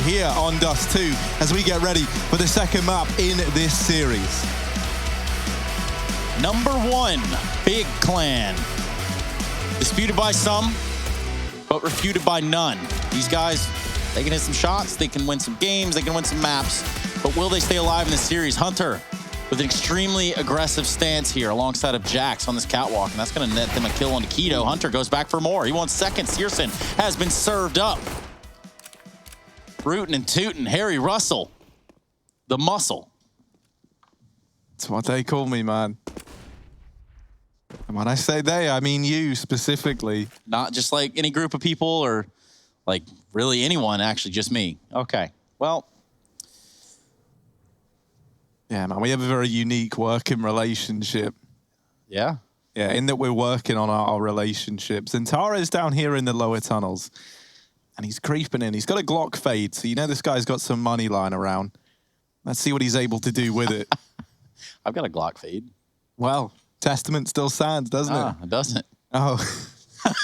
here on Dust2 as we get ready for the second map in this series. Number 1, Big Clan. Disputed by some, but refuted by none. These guys, they can hit some shots, they can win some games, they can win some maps, but will they stay alive in this series? Hunter with an extremely aggressive stance here alongside of Jax on this catwalk, and that's going to net them a kill on Keto. Hunter goes back for more. He wants second. Searson has been served up. Rootin' and tootin', Harry Russell, the muscle. That's what they call me, man. And when I say they, I mean you specifically. Not just like any group of people or like really anyone, actually just me. Okay, well. Yeah, man, we have a very unique working relationship. Yeah. Yeah, in that we're working on our relationships. And Tara's down here in the lower tunnels. And he's creeping in. He's got a Glock fade, so you know this guy's got some money lying around. Let's see what he's able to do with it. I've got a Glock fade. Well, Testament still stands, doesn't it? It doesn't. Oh.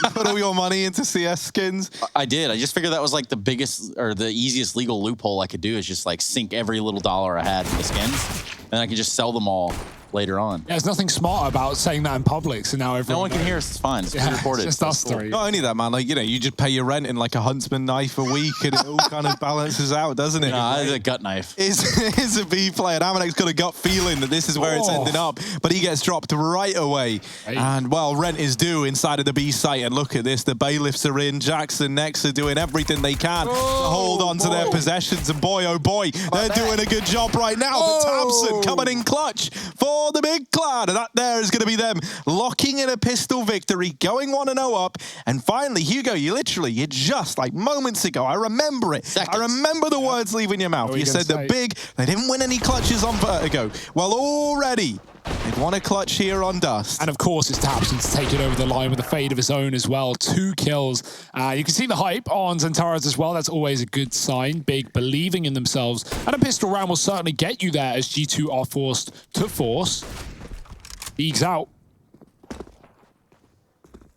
You put all your money into CS skins? I did. I just figured that was like the biggest or the easiest legal loophole I could do is just like sink every little dollar I had into skins, and I could just sell them all later on. Yeah, there's nothing smart about saying that in public, so now everyone No one can hear us. It's fine. It's recorded. It's just us three. Not only that, man, like, you know, you just pay your rent in like a Huntsman knife a week and it all kind of balances out, doesn't it? Nah, it's a gut knife. It's a B play, and Amanek's got a gut feeling that this is where it's ending up, but he gets dropped right away. Hey. And, well, rent is due inside of the B site, and look at this. The bailiffs are in. Jackson, Nex are doing everything they can to hold on to their possessions, and boy, oh boy, they're doing a good job right now. But Thompson coming in clutch for the Big Clan. And that there is going to be them locking in a pistol victory, going 1-0 up. And finally, Hugo, you just like moments ago, I remember it. Seconds. I remember the words leaving your mouth. You said that Big, they didn't win any clutches on Vertigo. Well, already, they've won a clutch here on Dust. And of course, it's Tapson to take it over the line with a fade of his own as well. 2 kills. You can see the hype on Xantares as well. That's always a good sign. Big believing in themselves. And a pistol round will certainly get you there as G2 are forced to force. Eags out.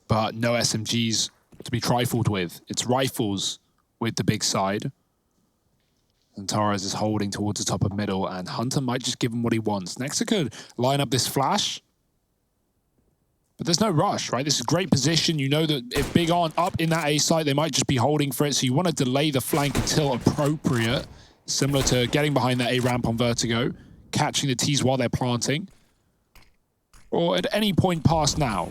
But no SMGs to be trifled with. It's rifles with the big side. And Torres is holding towards the top of middle, and Hunter might just give him what he wants. Nexa could line up this flash, but there's no rush, right? This is a great position. You know that if Big aren't up in that A site, they might just be holding for it, so you want to delay the flank until appropriate, similar to getting behind that A ramp on Vertigo, catching the T's while they're planting. Or at any point past now.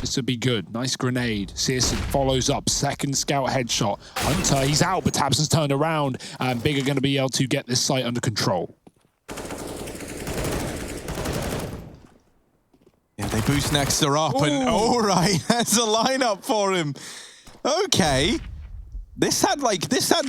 This would be good. Nice grenade. Searson follows up. Second scout headshot. Hunter, he's out, but Tabson's turned around. And Big are going to be able to get this site under control. Yeah, they boost Nexa up. Ooh. And all right, there's a lineup for him. Okay. This had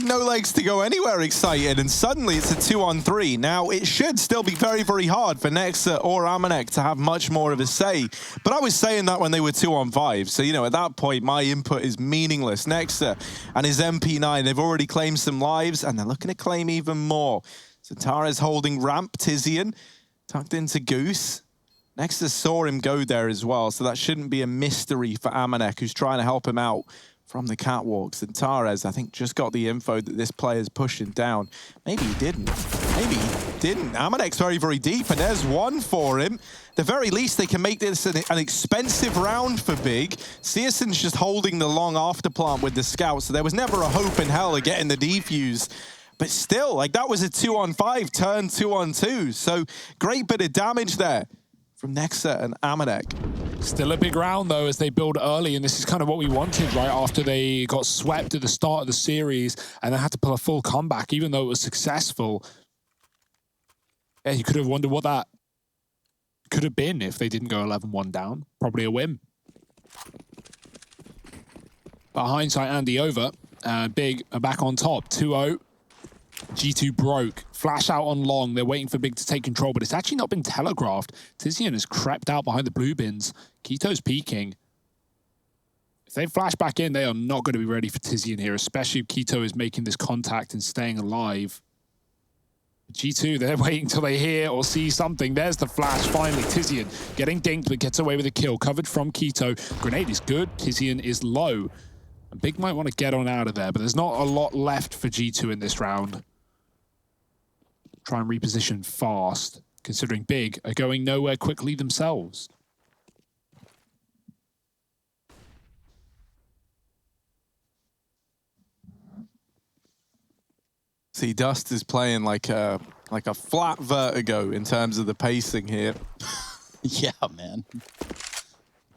no legs to go anywhere excited, and suddenly it's a 2-on-3. Now, it should still be very, very hard for Nexa or Amanek to have much more of a say. But I was saying that when they were 2-on-5. So, you know, at that point, my input is meaningless. Nexa and his MP9, they've already claimed some lives, and they're looking to claim even more. So Tara's holding ramp, Tizian, tucked into Goose. Nexa saw him go there as well, so that shouldn't be a mystery for Amanek, who's trying to help him out from the catwalks. And Tares, I think, just got the info that this player's pushing down. Maybe he didn't. Maybe he didn't. Amanek's very, very deep, and there's one for him. At the very least, they can make this an expensive round for Big. Searson's just holding the long afterplant with the scout, so there was never a hope in hell of getting the defuse. But still, like, that was a 2-on-5, turned 2-on-2. So great bit of damage there from Nexa and Amanek. Still a big round, though, as they build early, and this is kind of what we wanted, right? After they got swept at the start of the series, and they had to pull a full comeback, even though it was successful. Yeah, you could have wondered what that could have been if they didn't go 11-1 down. Probably a win. But hindsight, Andy over. Big are back on top, 2-0. G2 broke. Flash out on long. They're waiting for Big to take control, but it's actually not been telegraphed. Tizian has crept out behind the blue bins. Keto's peeking. If they flash back in, they are not going to be ready for Tizian here, especially if Keto is making this contact and staying alive. G2, they're waiting till they hear or see something. There's the flash, finally. Tizian getting dinked, but gets away with a kill. Covered from Keto. Grenade is good. Tizian is low. Big might want to get on out of there, but there's not a lot left for G2 in this round. Try and reposition fast, considering Big are going nowhere quickly themselves. See, Dust is playing like a flat vertigo in terms of the pacing here. Yeah, man.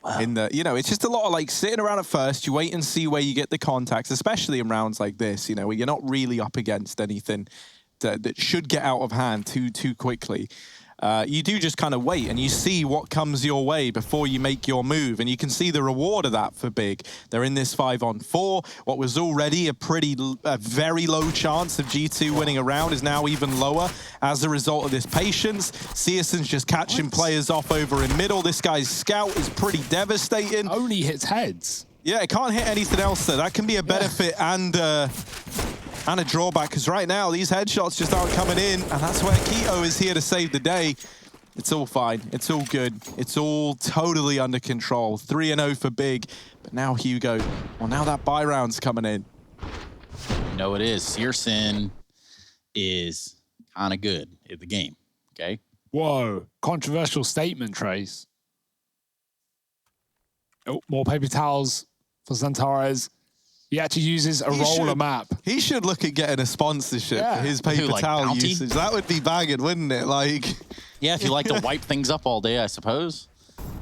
Wow. In the, you know, it's just a lot of like sitting around at first. You wait and see where you get the contacts, especially in rounds like this. You know, where you're not really up against anything that should get out of hand too quickly. You do just kind of wait and you see what comes your way before you make your move, and you can see the reward of that for Big. They're in this 5-on-4. What was already a very low chance of G2 winning a round is now even lower as a result of this patience. CSGO's just catching players off over in middle. This guy's scout is pretty devastating. Only hits heads. Yeah, it can't hit anything else though. That can be a benefit and a drawback, because right now these headshots just aren't coming in, and that's where Keto is here to save the day. It's all fine. It's all good. It's all totally under control. 3-0 for Big, but now Hugo, well, now that buy round's coming in. No, it is. Searson is kind of good at the game, okay? Whoa, controversial statement, Trace. Oh, more paper towels for Xantares. He actually uses a roller map. He should look at getting a sponsorship for his paper like towel Bounty? usage. That would be banging, wouldn't it? Like, Yeah, if you like to wipe things up all day, I suppose.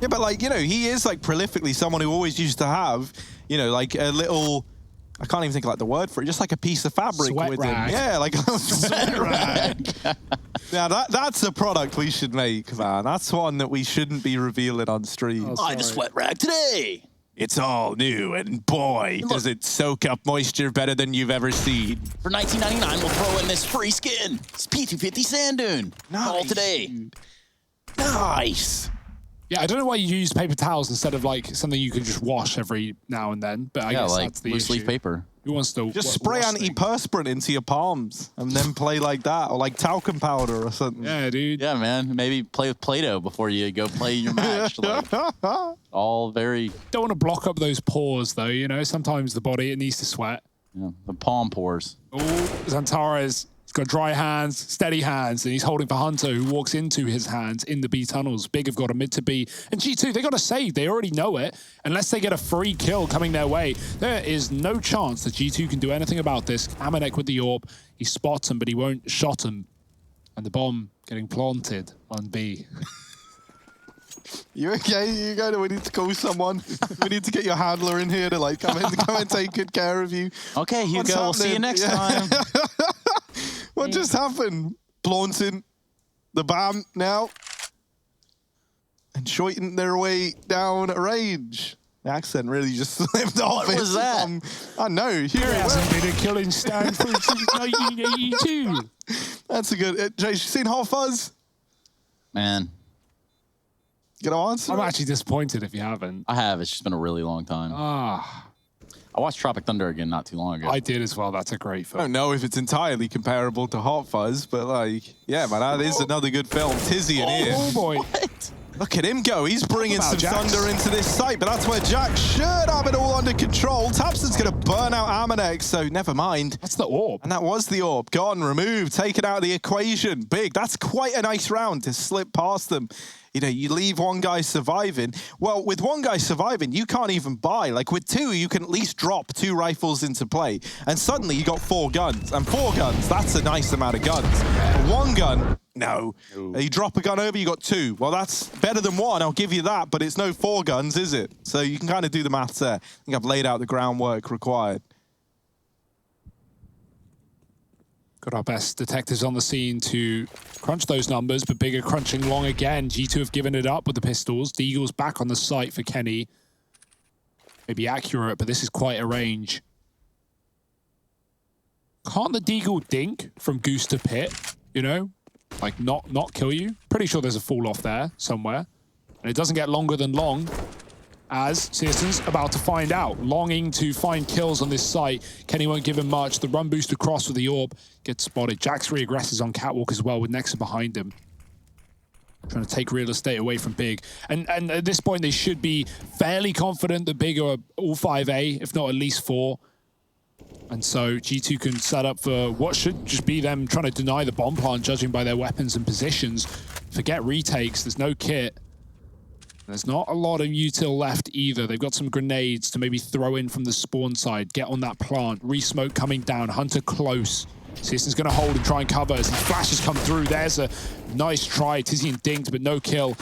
yeah, but like, you know, he is like prolifically someone who always used to have, you know, like a little, I can't even think of like the word for it, just like a piece of fabric Sweat with rag. him. Yeah, like a sweat rag. Yeah, that's a product we should make, man. That's one that we shouldn't be revealing on stream. Oh, Buy the sweat rag today. It's all new, and boy, does it soak up moisture better than you've ever seen. For $19.99, we'll throw in this free skin. It's P250 Sand Dune. All today. Dude. Nice. Yeah, I don't know why you use paper towels instead of like something you can just wash every now and then, but I guess like that's the loose leaf issue. paper. Who wants to Just spray wash things? antiperspirant into your palms and then play like that, or like talcum powder or something. Yeah, dude. Yeah, man. Maybe play with Play-Doh before you go play your match. Like, all very, Don't want to block up those pores though, you know. Sometimes the body, it needs to sweat. you know, the palm pores. Oh, Xantares, he's got dry hands, steady hands, and he's holding for Hunter, who walks into his hands in the B tunnels. Big have got a mid to B. And G2, they got to save. They already know it. Unless they get a free kill coming their way, there is no chance that G2 can do anything about this. Amanek with the AWP. He spots him, but he won't shot him. And the bomb getting planted on B. You okay? You go to, we need to call someone. We need to get your handler in here to like come and take good care of you. Okay, Hugo, What's we'll see you happening? next Yeah. time. What just happened? Planting the BAM now. And shooting their way down a range. The accent really just slipped off. What was that? I know. There hasn't been a killing Stanford since 1982. That's a good. Jay, you seen Hot Fuzz? Man, You gonna answer? I'm it? actually disappointed if you haven't. I have. It's just been a really long time. Ah, I watched Tropic Thunder again not too long ago. I did as well. That's a great I film. don't know if it's entirely comparable to Hot Fuzz, but like, yeah, man, that is another good film. Tizzy in here. Oh boy. What? Look at him go. He's bringing about some Jax. thunder into this site, but that's where Jack should have it all under control. Tapson's going to burn out Amanek, so never mind. That's the AWP. And that was the AWP. Gone, removed, taken out of the equation. Big. That's quite a nice round to slip past them. You know, you leave one guy surviving. Well, with one guy surviving, you can't even buy. Like, with two, you can at least drop 2 rifles into play. And suddenly, you got 4 guns. And 4 guns, that's a nice amount of guns. But 1 gun, no. You drop a gun over, you got 2. Well, that's better than 1, I'll give you that. But it's no 4 guns, is it? So you can kind of do the maths there. I think I've laid out the groundwork required. Got our best detectives on the scene to crunch those numbers, but Bigger crunching long again. G2 have given it up with the pistols. Deagle's back on the site for Kenny. Maybe accurate, but this is quite a range. Can't the Deagle dink from Goose to Pit, you know? Like, not kill you? Pretty sure there's a fall off there somewhere. And it doesn't get longer than long, as Searson's about to find out. Longing to find kills on this site. Kenny won't give him much. The run boost across with the AWP gets spotted. Jax re-aggresses on Catwalk as well with Nexa behind him. trying to take real estate away from Big. And at this point, they should be fairly confident that Big are all 5A, if not at least 4. And so G2 can set up for what should just be them trying to deny the bomb plant, judging by their weapons and positions. Forget retakes, there's no kit. There's not a lot of util left either. They've got some grenades to maybe throw in from the spawn side, get on that plant, re-smoke coming down, Hunter close. CSGO's gonna hold and try and cover as his flashes come through. There's a nice try, Tizzy and dinked, but no kill.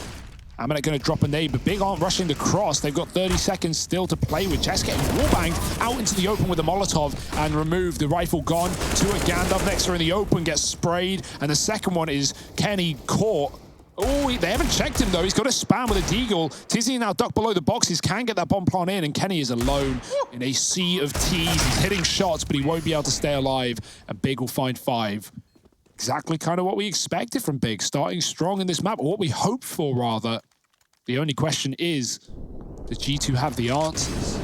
Amanek gonna drop a nade, but Big aren't rushing the cross. They've got 30 seconds still to play with. Jess getting wallbanged out into the open with a Molotov and removed. The rifle gone to a Gandalf. Next are in the open, gets sprayed. And the second one is Kenny caught. Oh, they haven't checked him though. He's got a spam with a deagle. Tizzy now ducked below the boxes, can get that bomb plant in, and Kenny is alone in a sea of T's. He's hitting shots, but he won't be able to stay alive. And Big will find 5. Exactly kind of what we expected from Big, starting strong in this map, or what we hoped for, rather. The only question is, does G2 have the answers?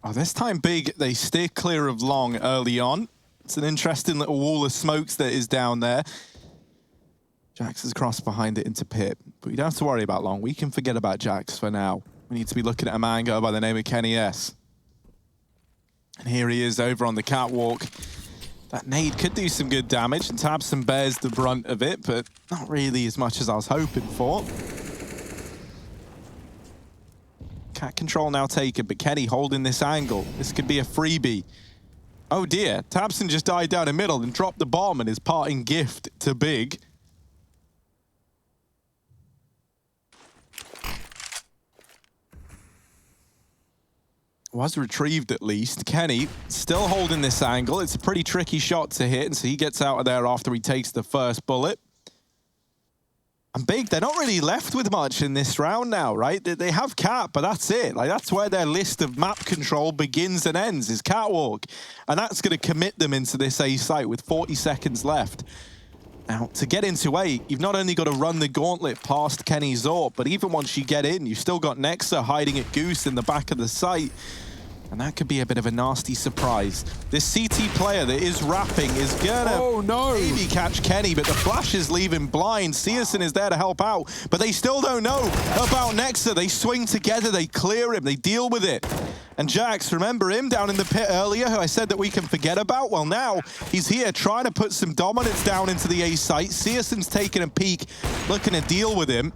Oh, this time Big, they steer clear of long early on. It's an interesting little wall of smokes that is down there. Jax has crossed behind it into pit, but we don't have to worry about long. We can forget about Jax for now. We need to be looking at a man go by the name of Kenny S. And here he is over on the catwalk. That nade could do some good damage, and tabseN bears the brunt of it, but not really as much as I was hoping for. Cat control now taken, but Kenny holding this angle. This could be a freebie. Oh dear, tabseN just died down the middle and dropped the bomb and his parting gift to Big. Was retrieved at least. Kenny still holding this angle. It's a pretty tricky shot to hit, and so he gets out of there after he takes the first bullet. And Big, they're not really left with much in this round now, right? They have Cat, but that's it. Like, that's where their list of map control begins and ends, is Catwalk. And that's going to commit them into this A site with 40 seconds left. Now, to get into A, you've not only got to run the gauntlet past Kenny Zorp, but even once you get in, you've still got Nexa hiding at Goose in the back of the site. And that could be a bit of a nasty surprise. This CT player that is rapping is gonna maybe catch Kenny, but the flash is leaving blind. CSGO is there to help out, but they still don't know about Nexa. They swing together, they clear him, they deal with it. And Jax, remember him down in the pit earlier, who I said that we can forget about? Well, now he's here trying to put some dominance down into the A site. CSGO's taking a peek, looking to deal with him.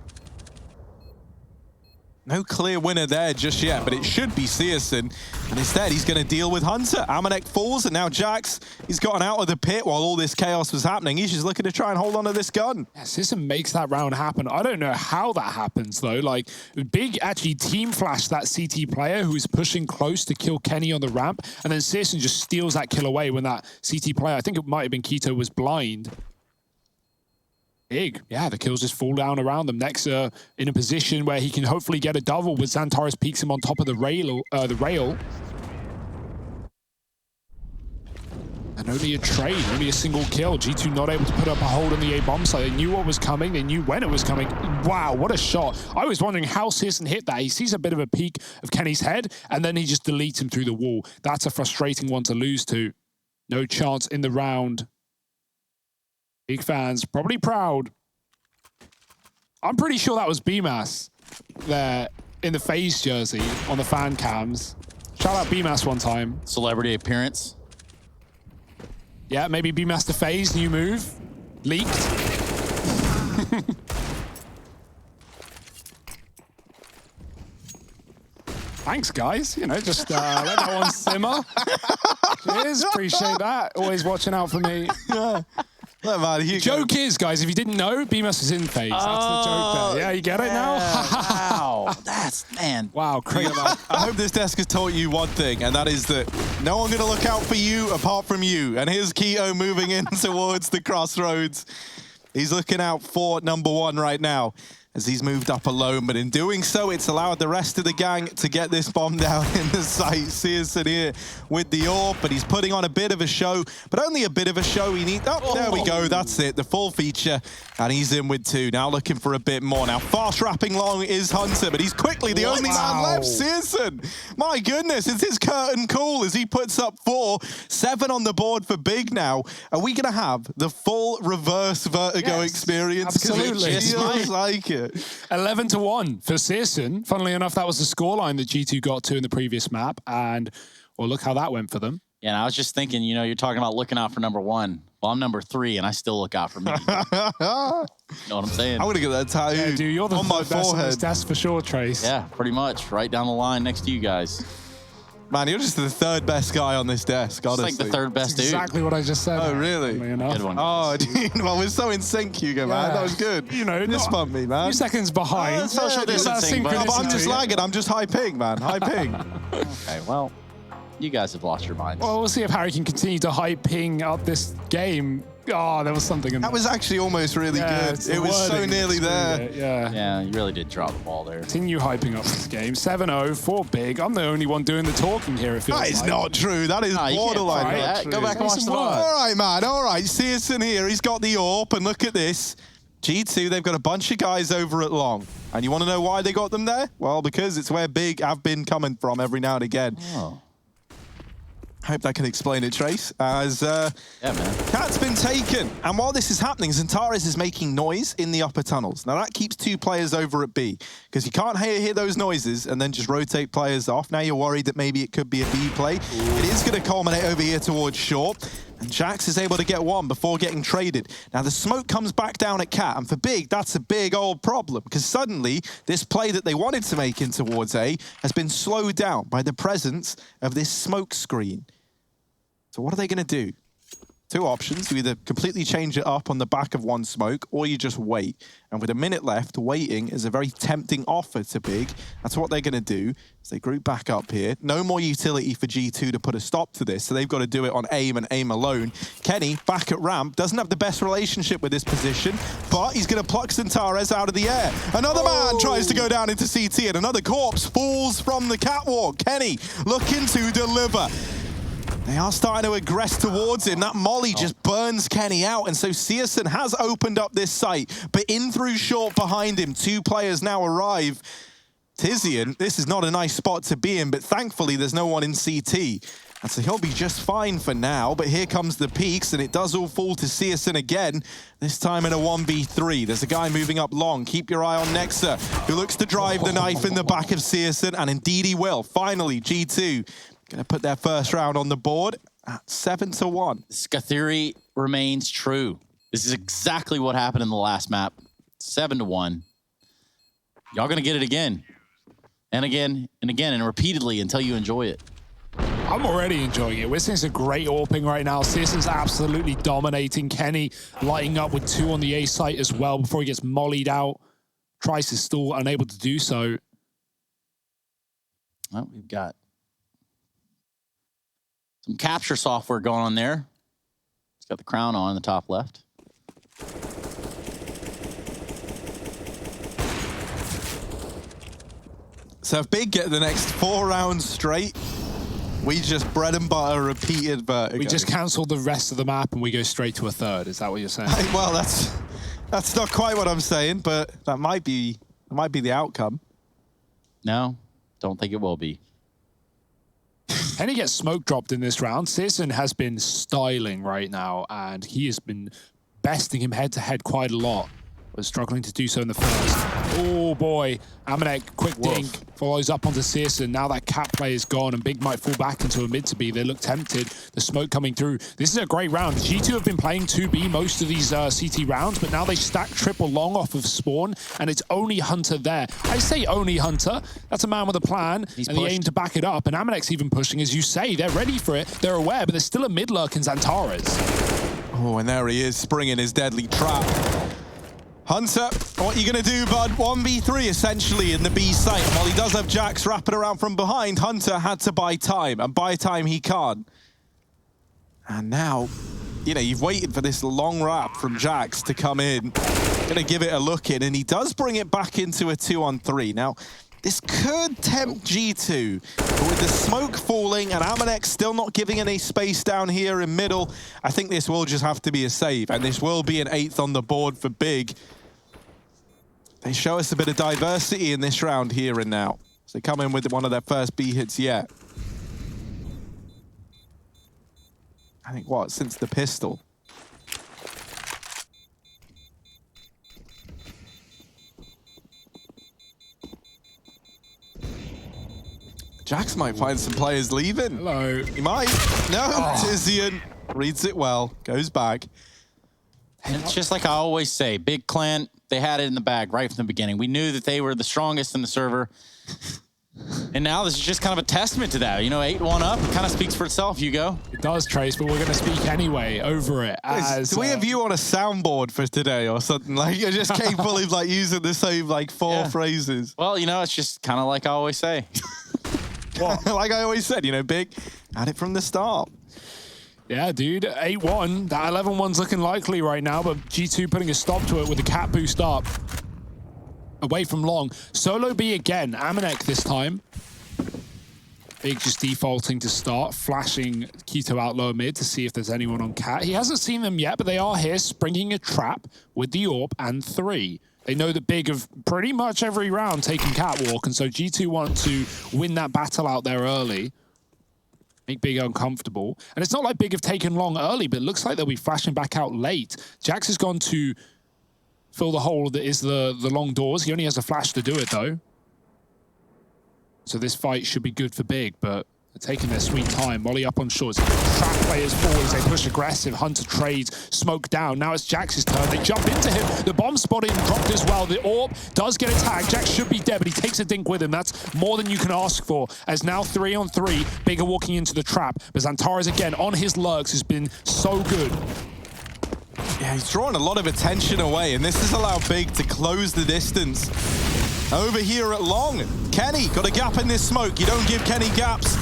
No clear winner there just yet, but it should be CSGO. And instead, he's going to deal with Hunter. Amanek falls, and now Jax, he's gotten out of the pit while all this chaos was happening. He's just looking to try and hold on to this gun. Yeah, CSGO makes that round happen. I don't know how that happens, though. Like, Big actually team flashed that CT player who was pushing close to kill Kenny on the ramp, and then CSGO just steals that kill away when that CT player, I think it might have been Keto, was blind. Big. Yeah, the kills just fall down around them. Nexa in a position where he can hopefully get a double with Xantares peeks him on top of the rail. And only a trade, only a single kill. G2 not able to put up a hold on the A bomb site. They knew what was coming. They knew when it was coming. Wow, what a shot. I was wondering how CSGO hit that. He sees a bit of a peek of Kenny's head, and then he just deletes him through the wall. That's a frustrating one to lose to. No chance in the round. Big fans, probably proud. I'm pretty sure that was BMAS there in the FaZe jersey on the fan cams. Shout out BMAS one time. Celebrity appearance. Yeah, maybe BMAS to FaZe, new move. Leaked. Thanks, guys. You know, just let that one simmer. Cheers, appreciate that. Always watching out for me. Yeah. Look, man, joke is, guys, if you didn't know, BMAS was in FaZe. That's the joke there. Yeah, you get it now? Wow. That's, man. Wow, crazy. I hope this desk has taught you one thing, and that is that no one going to look out for you apart from you. And here's Keto moving in towards the crossroads. He's looking out for number 1 right now. as he's moved up alone, but in doing so, it's allowed the rest of the gang to get this bomb down in the site. Searson here with the AWP, but he's putting on a bit of a show, but only a bit of a show. There we go, that's it, the full feature, and he's in with 2. Now looking for a bit more. Now fast wrapping long is Hunter, but he's quickly the only man left. Searson, my goodness, it's his curtain call as he puts up 4. 7 on the board for Big now. Are we going to have the full reverse Vertigo experience? Absolutely. It feels like it. 11-1 for Searson. Funnily enough, that was the scoreline that G2 got to in the previous map, and well, look how that went for them. Yeah, and I was just thinking, you know, you're talking about looking out for number 1. Well, I'm number 3, and I still look out for me. You know what I'm saying? I'm gonna get that tattoo Yeah, dude, you're the on my best on forehead. this desk for sure, Trace. Yeah, pretty much. Right down the line next to you guys. Man, you're just the 3rd best guy on this desk, honestly. It's like the 3rd best dude. Exactly what I just said. Oh, really? Good one. Oh, dude, well, we're so in sync, Hugo, man. That was good. You know, Fist bump me, man. A few seconds behind. social distancing, but I'm just lagging. I'm just high ping, man. High ping. Okay, well, you guys have lost your minds. Well, we'll see if Harry can continue to high ping up this game. Oh, there was something in That was actually almost really good. it's the It was so wording nearly that there. screwed it, Yeah. Yeah, you really did drop the ball there. Continue hyping up this game. 7-0 for Big. I'm the only one doing the talking here, it feels That is like. not true. That is No, you can't borderline try not that. true. Go back and watch the VOD. All right, man. All right. Searson here. He's got the AWP, and look at this. G2, they've got a bunch of guys over at Long. And you want to know why they got them there? Well, because it's where Big have been coming from every now and again. Oh. I hope that can explain it, Trace. As Yeah, man. Cat's been taken. And while this is happening, Xantares is making noise in the upper tunnels. Now, that keeps 2 players over at B, because you can't hear those noises and then just rotate players off. Now you're worried that maybe it could be a B play. It is going to culminate over here towards short. And Jax is able to get 1 before getting traded. Now, the smoke comes back down at Cat, and for Big, that's a big old problem, because suddenly, this play that they wanted to make in towards A has been slowed down by the presence of this smoke screen. So what are they going to do? 2 options. You either completely change it up on the back of 1 smoke, or you just wait. And with a minute left, waiting is a very tempting offer to Big. That's what they're going to do, as they group back up here. No more utility for G2 to put a stop to this, so they've got to do it on aim and aim alone. Kenny, back at ramp, doesn't have the best relationship with this position, but he's going to pluck Xantares out of the air. Another man tries to go down into CT, and another corpse falls from the catwalk. Kenny looking to deliver. They are starting to aggress towards him. That molly just burns Kenny out, and so Searson has opened up this site, but in through short behind him, 2 players now arrive. Tizian, this is not a nice spot to be in, but thankfully there's no one in CT. And so he'll be just fine for now, but here comes the peaks, and it does all fall to Searson again, this time in a 1v3. There's a guy moving up long. Keep your eye on Nexa, who looks to drive the knife in the back of Searson, and indeed he will. Finally, G2 going to put their first round on the board at 7-1. Ska theory remains true. This is exactly what happened in the last map. 7-1. Y'all going to get it again. And again, and again, and repeatedly until you enjoy it. I'm already enjoying it. We're seeing some great AWPing right now. Searson's absolutely dominating. Kenny lighting up with 2 on the A site as well before he gets mollied out. Trice is still unable to do so. Well, we've got some capture software going on there. It's got the crown on the top left. So if Big get the next 4 rounds straight, we just bread and butter repeated vertigo. We just cancel the rest of the map and we go straight to a 3rd. Is that what you're saying? Well, that's not quite what I'm saying, but that might be the outcome. No, don't think it will be. Kenny gets smoke dropped in this round. Searson has been styling right now, and he has been besting him head-to-head quite a lot. Was struggling to do so in the first. Oh boy, Amanek, quick dink, follows up onto Searson. Now that Cat play is gone and Big might fall back into a mid to B. They look tempted. The smoke coming through. This is a great round. G2 have been playing 2B most of these CT rounds, but now they stack triple long off of spawn, and it's only Hunter there. I say only Hunter. That's a man with a plan, and the aim to back it up. And Amanek's even pushing, as you say. They're ready for it. They're aware, but there's still a mid lurk in Xantares. Oh, and there he is, springing his deadly trap. Hunter, what are you going to do, bud? 1v3, essentially, in the B site. While he does have Jax wrapping around from behind, Hunter had to buy time, and buy time he can't. And now, you know, you've waited for this long wrap from Jax to come in. Gonna give it a look in, and he does bring it back into a 2-on-3. Now, this could tempt G2, but with the smoke falling and Amanek still not giving any space down here in middle, I think this will just have to be a save, and this will be an 8th on the board for Big. They show us a bit of diversity in this round here and now. So they come in with one of their first B hits yet. I think, what, since the pistol? Jax might find some players leaving. Hello. He might. No, Tizian reads it well, goes back. And it's just like I always say, Big Clan, they had it in the bag right from the beginning. We knew that they were the strongest in the server. And now this is just kind of a testament to that. You know, 8-1 up, it kind of speaks for itself, Hugo. It does, Trace, but we're going to speak anyway over it. Do we have you on a soundboard for today or something? Like, you're just capable of like using the same like 4 phrases. Well, you know, it's just kind of like I always say. Like I always said, you know, Big, had it from the start. Yeah, dude, 8-1. That 11-1's looking likely right now, but G2 putting a stop to it with the cat boost up. Away from long. Solo B again. Amanek this time. Big just defaulting to start, flashing Keto out low mid to see if there's anyone on cat. He hasn't seen them yet, but they are here, springing a trap with the AWP and 3. They know that Big have pretty much every round taken catwalk, and so G2 want to win that battle out there early. Make Big uncomfortable. And it's not like Big have taken long early, but it looks like they'll be flashing back out late. Jax has gone to fill the hole that is the long doors. He only has a flash to do it, though. So this fight should be good for Big, but they're taking their sweet time. Molly up on shorts. Trap players forward as they push aggressive. Hunter trades, smoke down. Now it's Jax's turn. They jump into him. The bomb spotted and dropped as well. The AWP does get a tag. Jax should be dead, but he takes a dink with him. That's more than you can ask for. As now 3-on-3, Big are walking into the trap. But Xantares again on his lurks has been so good. Yeah, he's drawing a lot of attention away, and this has allowed Big to close the distance. Over here at long, Kenny got a gap in this smoke. You don't give Kenny gaps.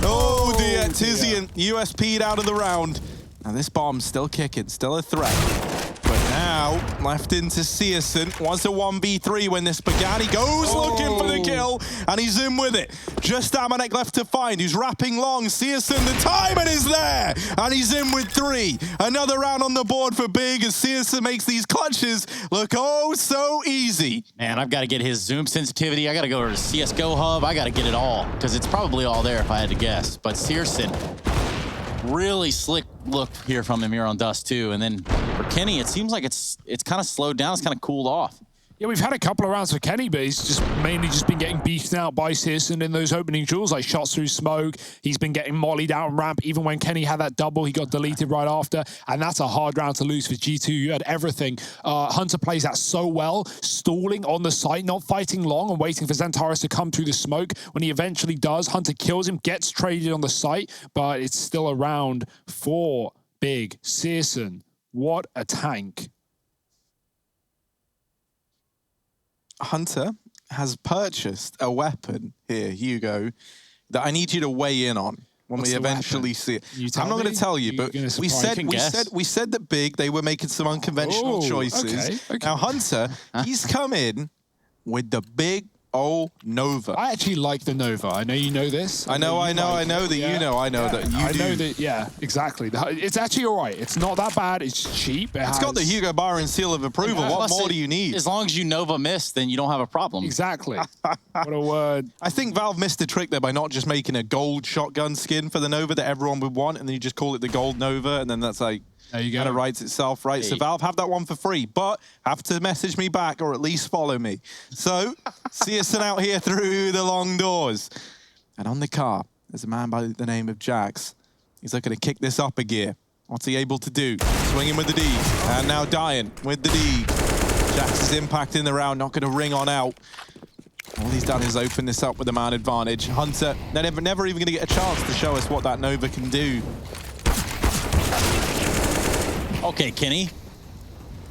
Oh dear, Tizian USP'd out of the round. And this bomb's still kicking, still a threat. But now, left into Searson. Wants a 1v3 when this Pagani goes looking for the kill, and he's in with it. Just Amanek left to find, who's wrapping long. Searson, the timing is there, and he's in with 3. Another round on the board for Big as Searson makes these clutches look oh so easy. Man, I've got to get his zoom sensitivity. I got to go to the CSGO hub. I got to get it all, because it's probably all there if I had to guess. But Searson, really slick look here from him here on Dust2. And then for Kenny, it seems like it's kind of slowed down. It's kind of cooled off. Yeah, we've had a couple of rounds for Kenny, but he's just mainly been getting beaten out by Searson in those opening duels, like shots through smoke. He's been getting mollied out on ramp. Even when Kenny had that double, he got deleted right after. And that's a hard round to lose for G2. You had everything. Hunter plays that so well, stalling on the site, not fighting long and waiting for Xantares to come through the smoke. When he eventually does, Hunter kills him, gets traded on the site, but it's still a round for Big. Searson, what a tank. Hunter has purchased a weapon here, Hugo, that I need you to weigh in on when we eventually see it. I'm not going to tell you, but we said that Big, they were making some unconventional choices. Okay. Now Hunter, he's come in with the big old Nova. I actually like the Nova. I know you know this. I know that you know. I know that you do. I know that, yeah, exactly. It's actually all right. It's not that bad. It's cheap. It's got the Hugo Byron seal of approval. What more do you need? As long as you Nova miss, then you don't have a problem. Exactly. What a word. I think Valve missed a trick there by not just making a gold shotgun skin for the Nova that everyone would want, and then you just call it the gold Nova, and then that's like, there you go. Kind of writes itself, right? Hey. So Valve have that one for free, but have to message me back or at least follow me. So, Searson out here through the long doors. And on the car, there's a man by the name of Jax. He's looking to kick this up a gear. What's he able to do? Swinging with the D, and now dying with the D. Jax is impacting the round, not going to ring on out. All he's done is open this up with a man advantage. Hunter, never even going to get a chance to show us what that Nova can do. Okay, Kenny.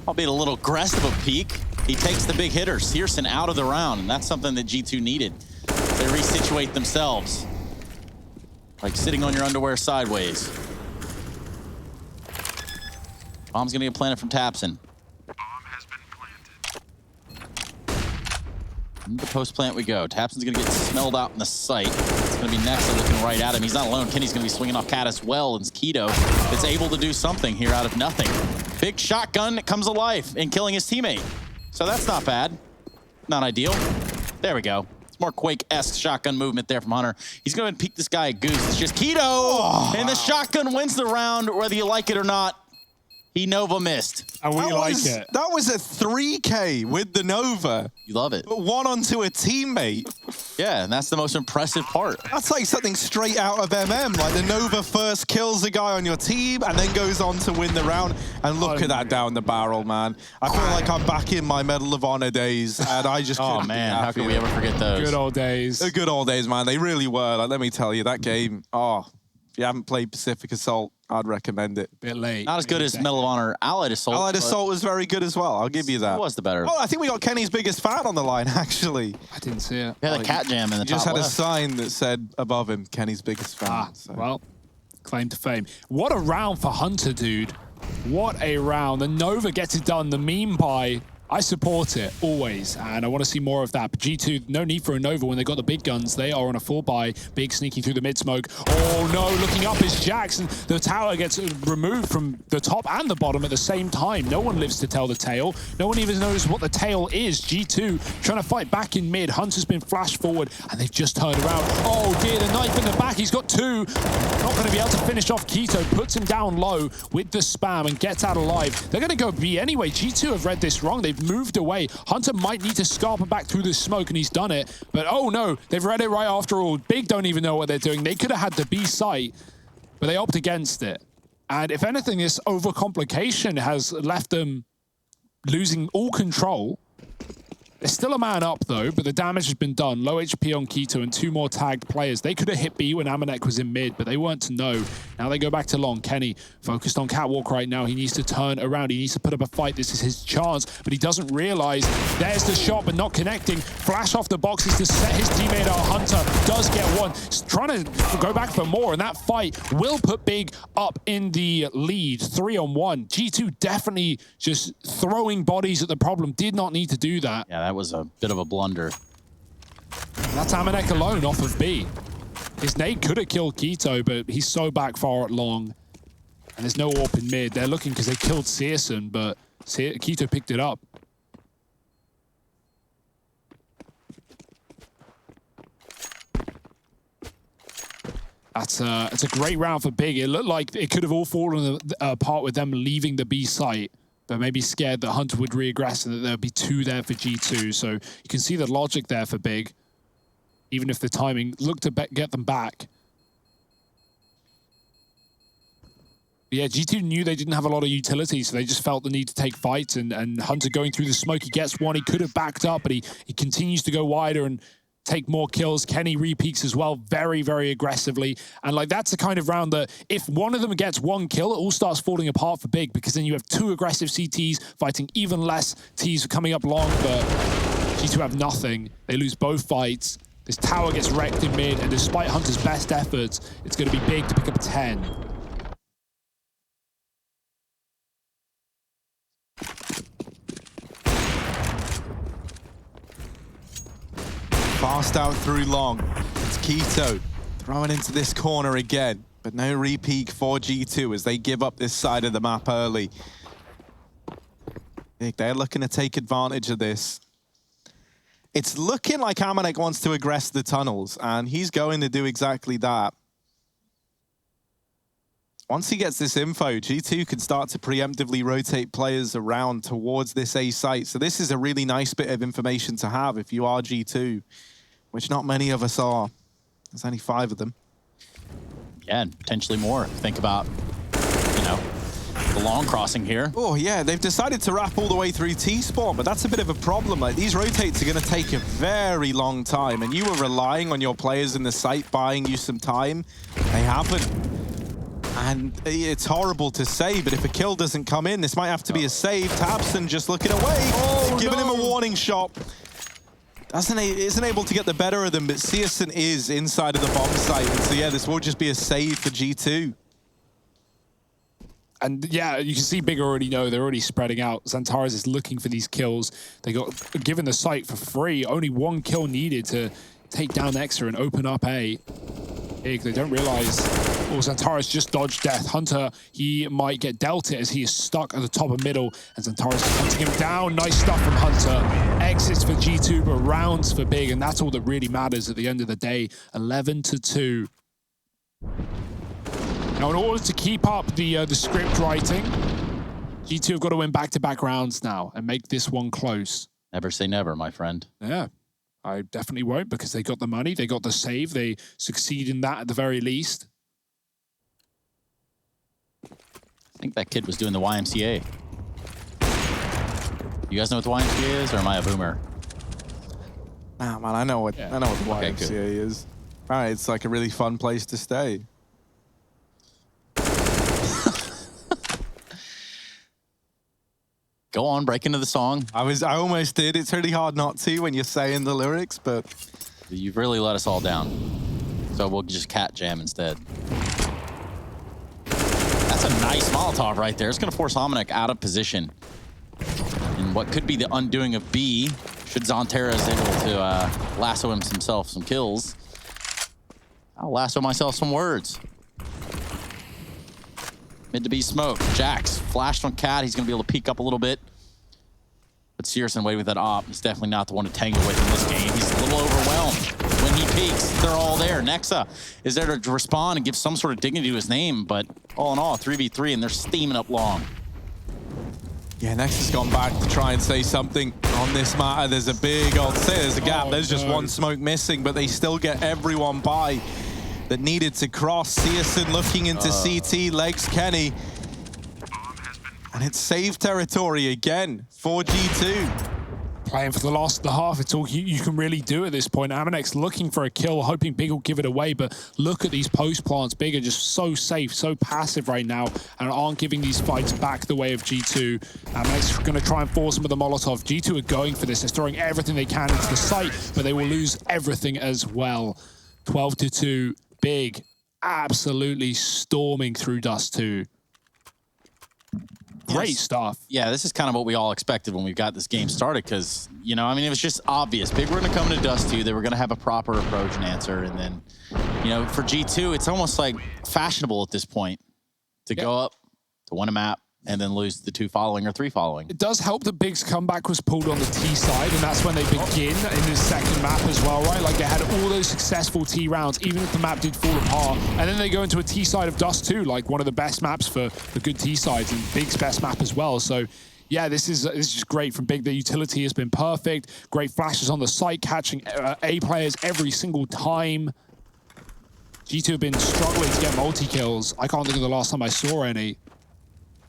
Albeit a little aggressive a peak. He takes the big hitter, Searson out of the round, and that's something that G2 needed. They resituate themselves. Like sitting on your underwear sideways. Bomb's gonna get planted from Tapson. Bomb has been planted. Into post plant we go. Tapson's gonna get smelled out in the sight. It's gonna be Nexa looking right at him. He's not alone. Kenny's gonna be swinging off Cat as well. And it's Keto that's able to do something here out of nothing. Big shotgun comes alive in killing his teammate. So that's not bad. Not ideal. There we go. It's more Quake-esque shotgun movement there from Hunter. He's gonna peek this guy at Goose. It's just Keto! And the shotgun wins the round, whether you like it or not. He Nova missed. And we like it. That was a 3K with the Nova. You love it. But one onto a teammate. Yeah, and that's the most impressive part. That's like something straight out of MM. Like the Nova first kills a guy on your team and then goes on to win the round. And look at that down the barrel, man. I feel like I'm back in my Medal of Honor days, and I just Oh couldn't be man, how happier. can we ever forget those? Good old days. The good old days, man. They really were. Like, let me tell you, that game, if you haven't played Pacific Assault, I'd recommend it. Bit late. Not as good as Medal of Honor Allied Assault. Allied Assault was very good as well. I'll give you that. It was the better. Oh, I think we got Kenny's biggest fan on the line, actually. I didn't see it. Yeah, the cat jam in the He just top had a left. sign that said above him, Kenny's biggest fan. So. Well, claim to fame. What a round for Hunter, dude. What a round. The Nova gets it done. The meme buy, I support it, always. And I want to see more of that. But G2, no need for a Nova when they got the big guns. They are on a full buy. Big sneaking through the mid smoke. Oh no, looking up is Jackson. The tower gets removed from the top and the bottom at the same time. No one lives to tell the tale. No one even knows what the tale is. G2 trying to fight back in mid. Hunter's been flashed forward and they've just turned around. Oh dear, the knife in the back. He's got two. Not going to be able to finish off Keto. Puts him down low with the spam and gets out alive. They're going to go B anyway. G2 have read this wrong. They've moved away. Hunter might need to scarper back through the smoke, and he's done it. But oh no, they've read it right after all. Big don't even know what they're doing. They could have had the B site, but they opt against it. And if anything, this overcomplication has left them losing all control. They're still a man up, though, but the damage has been done. Low HP on Keto and two more tagged players. They could have hit B when Amanek was in mid, but they weren't to know. Now they go back to long. Kenny focused on Catwalk right now. He needs to turn around. He needs to put up a fight. This is his chance, but he doesn't realize there's the shot, but not connecting. Flash off the boxes to set his teammate out. Hunter does get one. He's trying to go back for more, and that fight will put Big up in the lead. 3-on-1. G2 definitely just throwing bodies at the problem. Did not need to do that. Yeah, that was a bit of a blunder. That's Amanek alone off of B. His nade could have killed Keto, but he's so back far at long. And there's no AWP in mid. They're looking because they killed Searson, but Keto picked it up. It's a great round for Big. It looked like it could have all fallen apart with them leaving the B site, but maybe scared that Hunter would reaggress and that there would be two there for G2. So you can see the logic there for Big, even if the timing looked to get them back. But yeah, G2 knew they didn't have a lot of utility, so they just felt the need to take fights, and Hunter going through the smoke, he gets one. He could have backed up, but he continues to go wider and take more kills. Kenny repeaks as well, very, very aggressively. And like, that's the kind of round that if one of them gets one kill, it all starts falling apart for Big, because then you have two aggressive CTs fighting even less Ts coming up long, but G2 have nothing. They lose both fights. This tower gets wrecked in mid, and despite Hunter's best efforts, it's going to be Big to pick up 10. Fast out through long. It's Keto throwing into this corner again, but no repeat for G2 as they give up this side of the map early. They're looking to take advantage of this. It's looking like Amanek wants to aggress the tunnels, and he's going to do exactly that. Once he gets this info, G2 can start to preemptively rotate players around towards this A site. So this is a really nice bit of information to have if you are G2, which not many of us are. There's only 5 of them. Yeah, and potentially more. Think about, you know, the long crossing here. Oh yeah, they've decided to wrap all the way through T-Spawn, but that's a bit of a problem. Like, these rotates are going to take a very long time, and you were relying on your players in the site buying you some time. They haven't. And it's horrible to say, but if a kill doesn't come in, this might have to be a save. Tabson just looking away, giving him a warning shot. Isn't able to get the better of them, but Searson is inside of the bomb site. And so yeah, this will just be a save for G2. And yeah, you can see Big already know they're already spreading out. Xantares is looking for these kills. They got given the site for free. Only 1 kill needed to take down Nexa and open up A. Big, they don't realize. Oh, Xantares just dodged death. Hunter, he might get dealt it as he is stuck at the top of middle. And Xantares is hunting him down. Nice stuff from Hunter. Exits for G2, but rounds for Big. And that's all that really matters at the end of the day. 11-2. Now, in order to keep up the script writing, G2 have got to win back-to-back rounds now and make this one close. Never say never, my friend. Yeah, I definitely won't, because they got the money, they got the save, they succeed in that at the very least. I think that kid was doing the YMCA. You guys know what the YMCA is, or am I a boomer? Nah, man, I know what the YMCA is. All right, it's like a really fun place to stay. Go on, break into the song. I almost did. It's really hard not to when you're saying the lyrics, but You've really let us all down. So we'll just cat jam instead. That's a nice Molotov right there. It's going to force Hominic out of position. And what could be the undoing of B, should Xantares able to lasso himself some kills. I'll lasso myself some words. Mid to B smoke. Jax flashed on Cat. He's going to be able to peek up a little bit. But Searson away with that op. He's definitely not the one to tangle with in this game. He's a little overwhelmed. When he peeks, they're all there. Nexa is there to respond and give some sort of dignity to his name. But all in all, 3v3, and they're steaming up long. yeah, Nexa's gone back to try and say something on this matter. There's a big, I'll say there's a gap. There's just one smoke missing, but they still get everyone by that needed to cross. Searson looking into CT, legs Kenny. And it's save territory again for G2. Playing for the last of the half, it's all you can really do at this point. Aminex looking for a kill, hoping Big will give it away, but look at these post plants. Big are just so safe, so passive right now, and aren't giving these fights back the way of G2. Aminex are going to try and force them with the Molotov. G2 are going for this. They're throwing everything they can into the site, but they will lose everything as well. 12-2. Big absolutely storming through Dust2. Great stuff. Yeah, this is kind of what we all expected when we got this game started, because, you know, I mean, it was just obvious. Big were going to come to Dust2. They were going to have a proper approach and answer. And then, you know, for G2, it's almost like fashionable at this point to go up, to win a map, and then lose the 2 following or 3 following. It does help that Big's comeback was pulled on the T side, and that's when they begin in this second map as well, right? Like, they had all those successful T rounds, even if the map did fall apart. And then they go into a T side of Dust2, like one of the best maps for good T sides, and Big's best map as well. So, yeah, this is just great from Big. The utility has been perfect. Great flashes on the site, catching A players every single time. G2 have been struggling to get multi-kills. I can't think of the last time I saw any.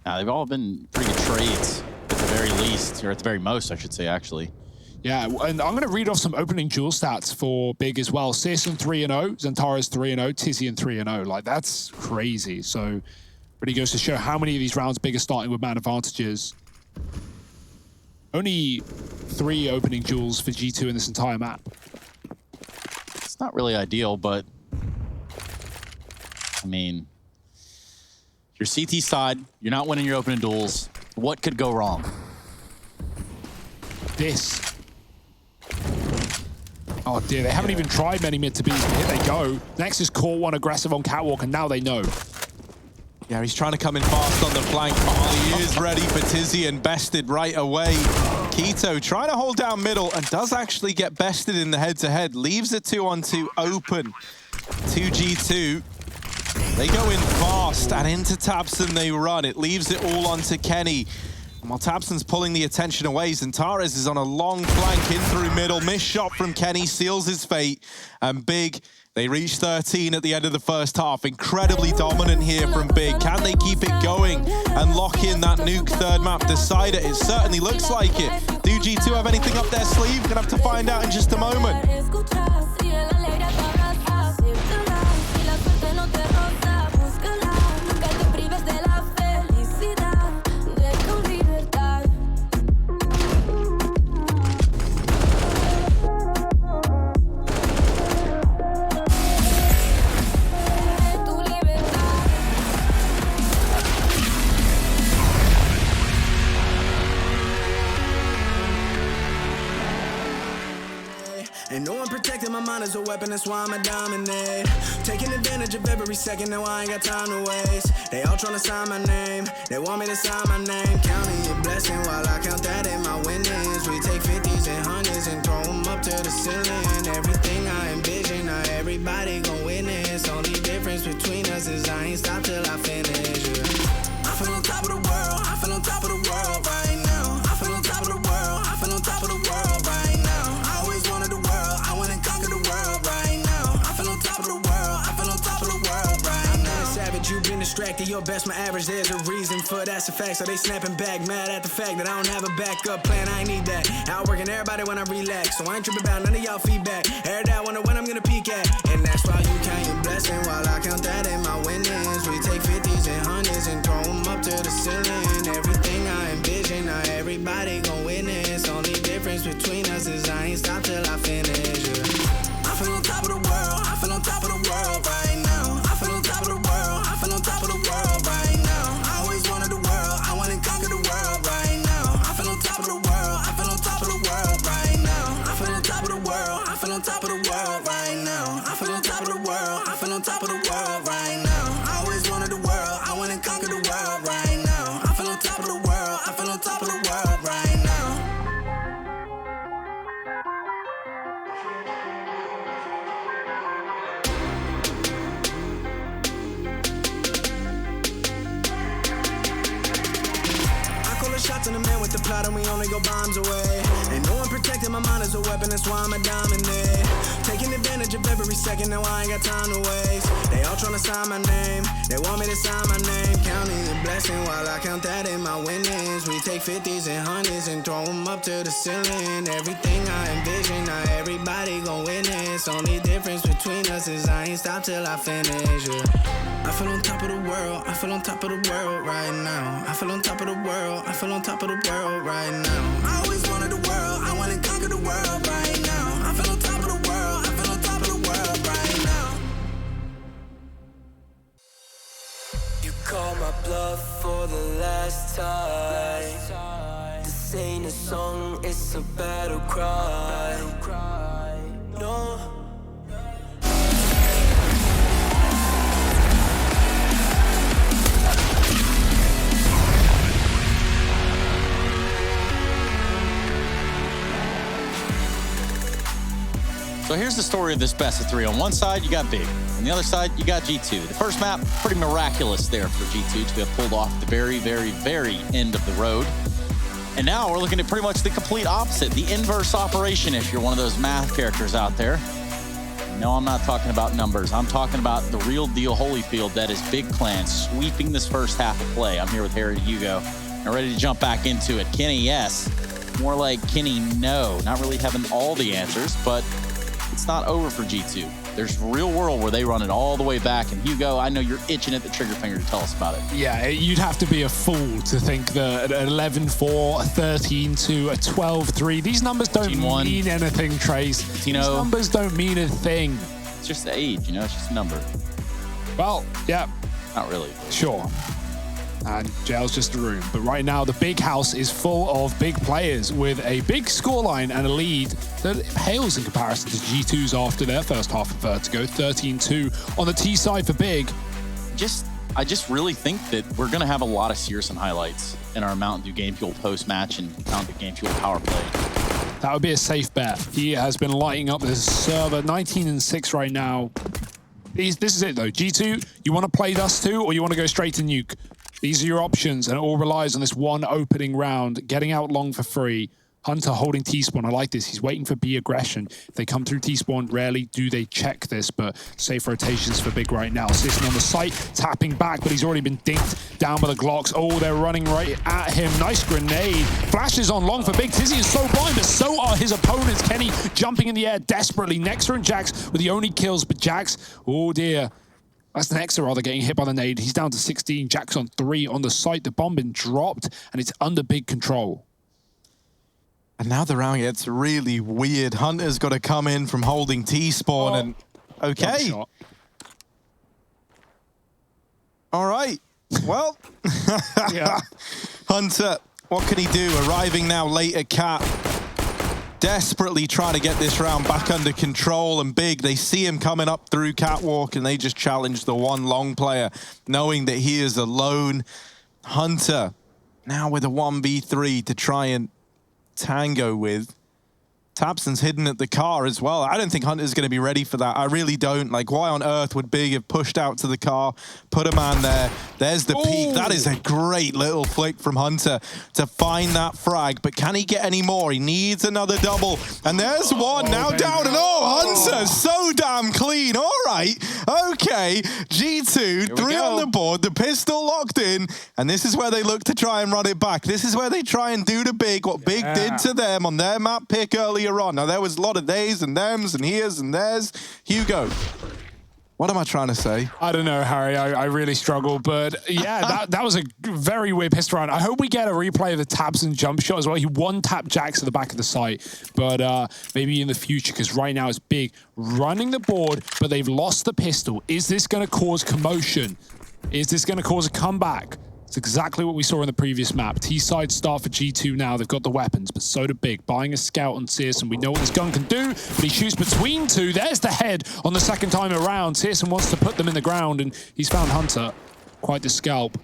Now, they've all been pretty good trades at the very least, or at the very most, I should say, actually. Yeah, and I'm going to read off some opening duel stats for Big as well. Searson 3-0, Xantares 3-0, Tizian 3-0. Like, that's crazy. So, really goes to show how many of these rounds Big are starting with man advantages. Only 3 opening duels for G2 in this entire map. It's not really ideal, but, I mean, your CT side, you're not winning your opening duels. What could go wrong? This. Oh dear, they haven't even tried many mid to Bs, but here they go. Next is caught one aggressive on Catwalk, and now they know. Yeah, he's trying to come in fast on the flank. Oh, he is ready for Tizian, bested right away. Keto trying to hold down middle and does actually get bested in the head-to-head. Leaves a 2-on-2 open to G2. They go in fast, and into Tabson they run. It leaves it all onto Kenny. And while Tabson's pulling the attention away, Xantares is on a long flank in through middle. Missed shot from Kenny seals his fate. And Big, they reach 13 at the end of the first half. Incredibly dominant here from Big. Can they keep it going and lock in that nuke third map decider? It certainly looks like it. Do G2 have anything up their sleeve? Gonna have to find out in just a moment. is a weapon, that's why I'm a dominate. Taking advantage of every second, now I ain't got time to waste. They all tryna sign my name, they want me to sign my name. Counting your blessing while I count that in my winnings. We take 50s and 100s and throw them up to the ceiling. Everything I envision, not everybody gon' witness. Only difference between us is I ain't stopped till I finish. I feel on top of the world, I feel on top of the world right now. I feel on top of the world, I feel on top of the world right now. I always wanted the world, I wanna conquer the world right now. I feel on top of the world, I feel on top of the world right now. I'm savage, you've been distracted, your best my average, there's a reason for that's a fact. So they snapping back, mad at the fact that I don't have a backup plan, I ain't need that. Outworking everybody when I relax, so I ain't tripping about none of y'all feedback. Heard that, wonder when I'm gonna peak at. And that's why you count your blessing while I count that in my winnings. We take 50s and 100s and throw them up to the ceiling. Everything I envision, not everybody gon' witness. Only difference between us is I ain't stopped till I finish. I feel on top of the world, I feel on top of the world right now. I feel on top of the world, I feel on top of the world right now. I always wanted the world, I wanna conquer the world right now. I feel on top of the world, I feel on top of the world right now. I feel on top of the world, I feel on top of the world right now. I feel on top of the world, I feel on top of the world right now. I always wanted the world, I wanna conquer the world right now. I feel on top of the world, I feel on top of the world right now. Shots in the man with the plot and we only go bombs away. Ain't no one protecting my mind as a weapon, that's why I'm a dominate. Taking advantage of every second, now I ain't got time to waste. They all tryna sign my name, they want me to sign my name. Counting the blessing while I count that in my winnings. We take 50s and 100s and throw them up to the ceiling. Everything I envision, not everybody gon' witness. Only difference between us is I ain't stopped till I finish. I feel on top of the world, I feel on top of the world right now. I feel on top of the world, I feel on top of the world right now. I always wanted the world, I wanna conquer the world right now. I feel on top of the world, I feel on top of the world right now. You call my bluff for the last time. This ain't a song, it's a battle cry. No. So here's the story of this best of 3. On one side, you got Big. On the other side, you got G2. The first map, pretty miraculous there for G2 to have pulled off the very, very, very end of the road. And now we're looking at pretty much the complete opposite, the inverse operation if you're one of those math characters out there. No, I'm not talking about numbers. I'm talking about the real deal Holyfield that is Big Clan sweeping this first half of play. I'm here with Harry Hugo and ready to jump back into it. Kenny, yes. More like Kenny, no. Not really having all the answers, but it's not over for G2. There's real world where they run it all the way back. And Hugo, I know you're itching at the trigger finger to tell us about it. Yeah, you'd have to be a fool to think that an 11-4, a 13-2, a 12-3, these numbers don't mean anything, Trace. These numbers don't mean a thing. It's just the age, you know, it's just a number. Well, yeah. Not really. Sure. And jail's just a room. But right now, the big house is full of big players with a big scoreline and a lead that pales in comparison to G2's after their first half of Vertigo. 13-2 on the T side for Big. I just really think that we're going to have a lot of Searson highlights in our Mountain Dew Game Fuel post-match and Mountain Dew Game Fuel power play. That would be a safe bet. He has been lighting up this server. 19-6 right now. This is it, though. G2, you want to play Dust2 or you want to go straight to nuke? These are your options, and it all relies on this one opening round, getting out long for free. Hunter holding T-spawn. I like this. He's waiting for B aggression. If they come through T-spawn, rarely do they check this, but safe rotations for Big right now. Sitting on the site, tapping back, but he's already been dinked down by the Glocks. Oh, they're running right at him. Nice grenade. Flashes on long for Big. Tizzy is so blind, but so are his opponents. Kenny jumping in the air desperately. Nexa and Jax with the only kills, but Jax, oh dear. That's Nexa rather getting hit by the nade. He's down to 16. Jax on 3 on the site. The bomb been dropped, and it's under Big control. And now the round gets really weird. Hunter's got to come in from holding T-spawn and... Okay. All right. Well, yeah. Hunter, what can he do? Arriving now late at Cap. desperately trying to get this round back under control, and Big, they see him coming up through Catwalk, and they just challenge the one long player, knowing that he is alone. Hunter, now with a 1v3 to try and tango with. tabseN's hidden at the car as well. I don't think Hunter's going to be ready for that. I really don't. Like, why on earth would Big have pushed out to the car, put a man there? There's the peak. That is a great little flick from Hunter to find that frag. But can he get any more? He needs another double. And there's one now down. And Hunter, so damn clean. All right. Okay. G2, 3 on the board. The pistol locked in. And this is where they look to try and run it back. This is where they try and do to Big what Big did to them on their map pick earlier on. Now, there was a lot of theys and thems and here's and there's. Hugo, what am I trying to say? I don't know, Harry. I really struggle. But yeah, that was a very weird pistol round. I hope we get a replay of the tabseN jump shot as well. He one-tapped Jax at the back of the site. But maybe in the future, because right now it's Big running the board, but they've lost the pistol. Is this going to cause commotion? Is this going to cause a comeback? It's exactly what we saw in the previous map. T-side start for G2 now. They've got the weapons, but so do Big. Buying a scout on CSGO. We know what this gun can do, but he shoots between two. There's the head on the second time around. CSGO wants to put them in the ground, and he's found Hunter. Quite the scalp.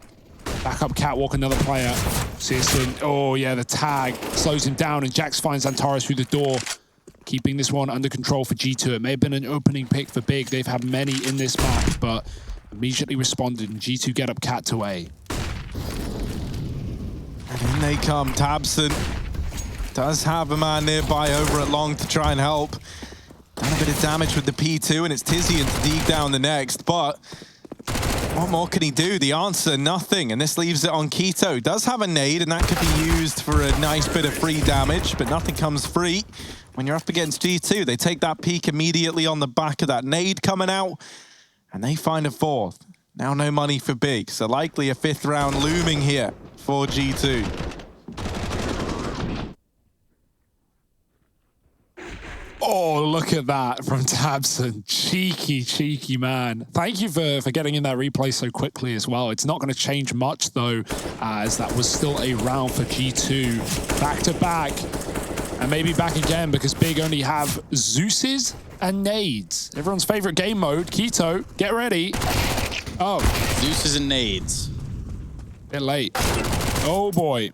Back up Catwalk, another player. CSGO, oh yeah, the tag slows him down, and Jax finds Antares through the door. Keeping this one under control for G2. It may have been an opening pick for Big. They've had many in this map, but immediately responded, and G2 get up Cat to A. And in they come. tabseN does have a man nearby over at long to try and help. Done a bit of damage with the P2, and it's Tizian to dig down the next, but what more can he do? The answer, nothing, and this leaves it on Keto. Does have a nade, and that could be used for a nice bit of free damage, but nothing comes free when you're up against G2. They take that peek immediately on the back of that nade coming out, and they find a fourth. Now no money for Big, so likely a 5th round looming here for G2. Oh, look at that from tabseN. Cheeky, cheeky man. Thank you for getting in that replay so quickly as well. It's not going to change much, though, as that was still a round for G2. Back to back, and maybe back again, because Big only have Zeus's and nades. Everyone's favorite game mode. Keto, get ready. Oh. Zeus's and nades. Bit late. Oh, boy.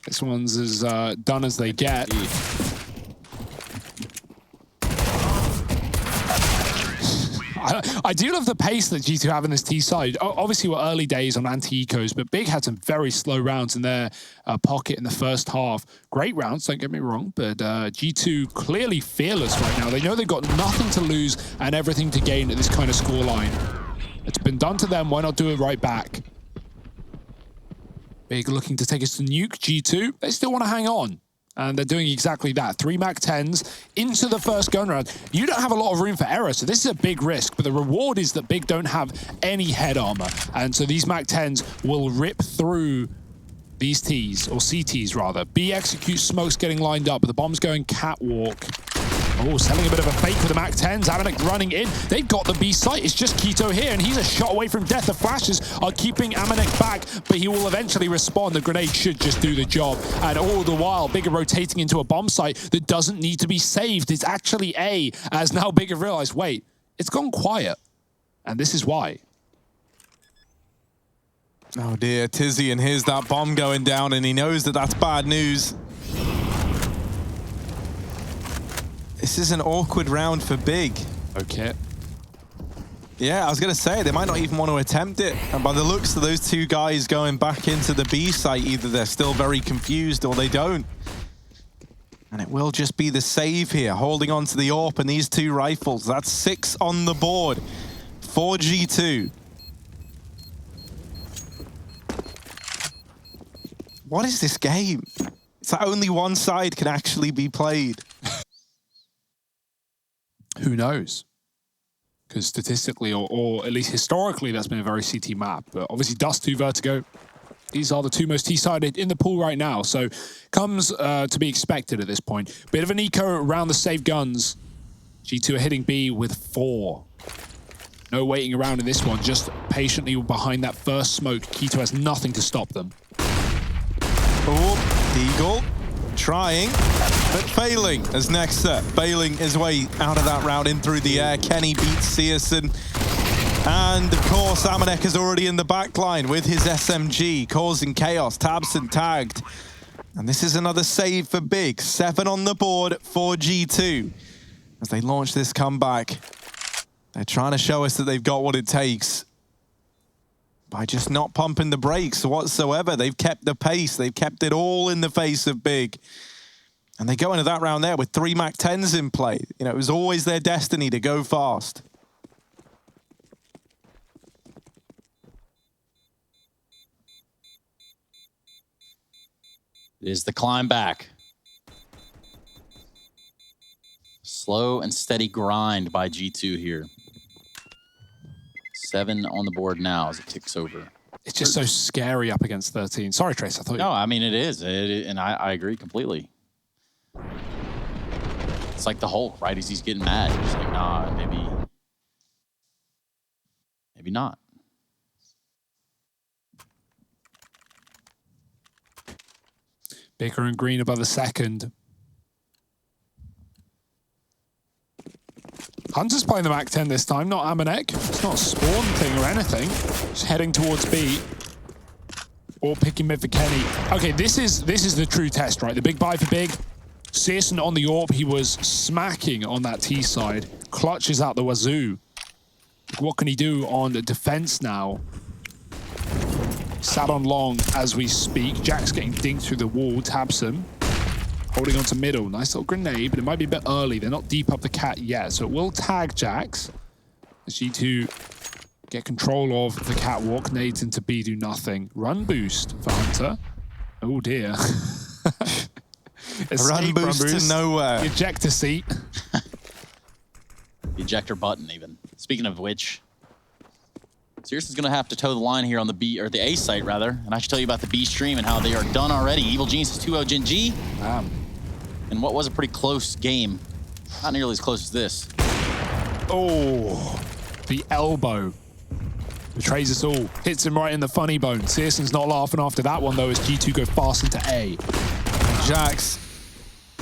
This one's as done as they get. I do love the pace that G2 have in this T side. Obviously, we're early days on anti-ecos, but Big had some very slow rounds in their pocket in the first half. Great rounds, don't get me wrong, but G2 clearly fearless right now. They know they've got nothing to lose and everything to gain at this kind of scoreline. It's been done to them, why not do it right back? Big looking to take us to nuke G2. They still want to hang on. And they're doing exactly that. 3 MAC-10s into the first gun round. You don't have a lot of room for error, so this is a big risk. But the reward is that Big don't have any head armor. And so these MAC-10s will rip through these Ts, or CTs rather. B executes, smokes getting lined up, but the bomb's going Catwalk. Oh, selling a bit of a fake with the MAC-10s. Amanek running in. They've got the B site. It's just Keto here, and he's a shot away from death. The flashes are keeping Amanek back, but he will eventually respond. The grenade should just do the job. And all the while, Big are rotating into a bomb site that doesn't need to be saved. It's actually A, as now Big have realized, wait, it's gone quiet. And this is why. Oh dear, Tizian hears that bomb going down, and he knows that that's bad news. This is an awkward round for Big. Okay. Yeah, I was going to say, they might not even want to attempt it. And by the looks of those two guys going back into the B site, either they're still very confused or they don't. And it will just be the save here, holding on to the AWP and these 2 rifles. That's 6 on the board for G2. What is this game? It's like only one side can actually be played. Who knows? Because statistically, or at least historically, that's been a very CT map. But obviously, Dust2, Vertigo, these are the 2 most T-sided in the pool right now. So comes to be expected at this point. Bit of an eco around the safe guns. G2 are hitting B with 4. No waiting around in this one, just patiently behind that first smoke. Keto has nothing to stop them. Oh, Eagle trying, but failing as Nexa bailing his way out of that round in through the air. Kenny beats Searson. And of course, Amanek is already in the backline with his SMG, causing chaos. Tabson tagged. And this is another save for Big. 7 on the board for G2. As they launch this comeback, they're trying to show us that they've got what it takes by just not pumping the brakes whatsoever. They've kept the pace. They've kept it all in the face of Big. And they go into that round there with 3 MAC-10s in play. You know, it was always their destiny to go fast. It is the climb back. Slow and steady grind by G2 here. 7 on the board now as it ticks over. It's just so scary up against 13. Sorry, Trace, I thought No, I mean, it is. And I agree completely. It's like the Hulk, right? As he's getting mad. He's like, nah, maybe not. Baker and Green above the second. Hunter's playing the MAC-10 this time, not Amanek. It's not a spawn thing or anything. Just heading towards B. Or picking mid for Kenny. Okay, this is the true test, right? The big buy for Big. Searson on the AWP, he was smacking on that T side. Clutch is out the wazoo. What can he do on the defense now? Sat on long as we speak. Jack's getting dinked through the wall. Tabson holding on to middle. Nice little grenade, but it might be a bit early. They're not deep up the cat yet, so it will tag Jax. As G2 get control of the catwalk. Nades into B, do nothing. Run boost for Hunter. Oh dear. Run boost to nowhere. Ejector seat. The ejector button, even. Speaking of which, Searson's gonna have to toe the line here on the B, or the A site rather. And I should tell you about the B stream and how they are done already. Evil Genius is 2-0 Gen G. And what was a pretty close game. Not nearly as close as this. Oh, the elbow. Betrays us all. Hits him right in the funny bone. Searson's not laughing after that one though, as G2 go fast into A. Jax.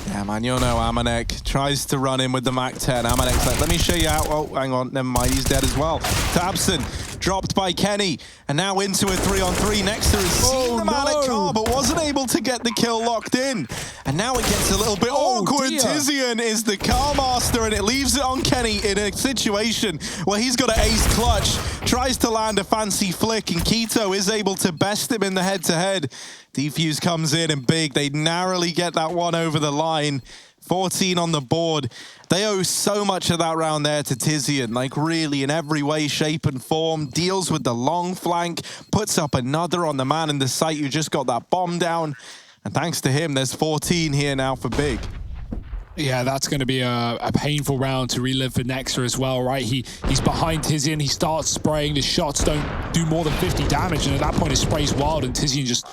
Yeah, man, you know Amanek tries to run in with the MAC-10. Amanek's like, let me show you how. Oh, hang on, never mind, he's dead as well. Tabson dropped by Kenny, and now into a 3-on-3. Nexter has seen the man at car, but wasn't able to get the kill locked in. And now it gets a little bit awkward. Dear. Tizian is the car master, and it leaves it on Kenny in a situation where he's got an ace clutch, tries to land a fancy flick, and Keto is able to best him in the head-to-head. Defuse comes in, and Big, they narrowly get that one over the line. 14 on the board. They owe so much of that round there to Tizian, like really in every way, shape, and form. Deals with the long flank, puts up another on the man in the site who just got that bomb down. And thanks to him, there's 14 here now for Big. Yeah, that's going to be a painful round to relive for Nexter as well, right? He's behind Tizian, he starts spraying, the shots don't do more than 50 damage, and at that point it sprays wild, and Tizian just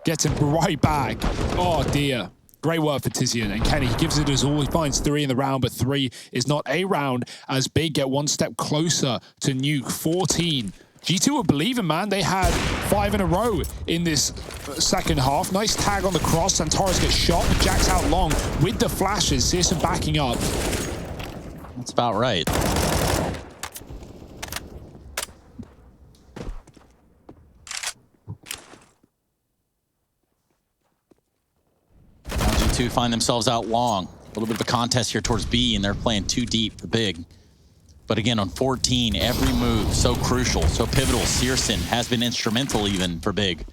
gets him right back. Oh dear. Great work for Tizian, and Kenny, he gives it his all. He finds 3 in the round, but 3 is not a round as Big get one step closer to nuke. 14. G2 were believing, man. They had 5 in a row in this second half. Nice tag on the cross. Santaris gets shot, but Jack's out long with the flashes. Searson backing up. That's about right. G2 find themselves out long. A little bit of a contest here towards B, and they're playing too deep for Big. But again, on 14, every move so crucial, so pivotal. Searson has been instrumental even for Big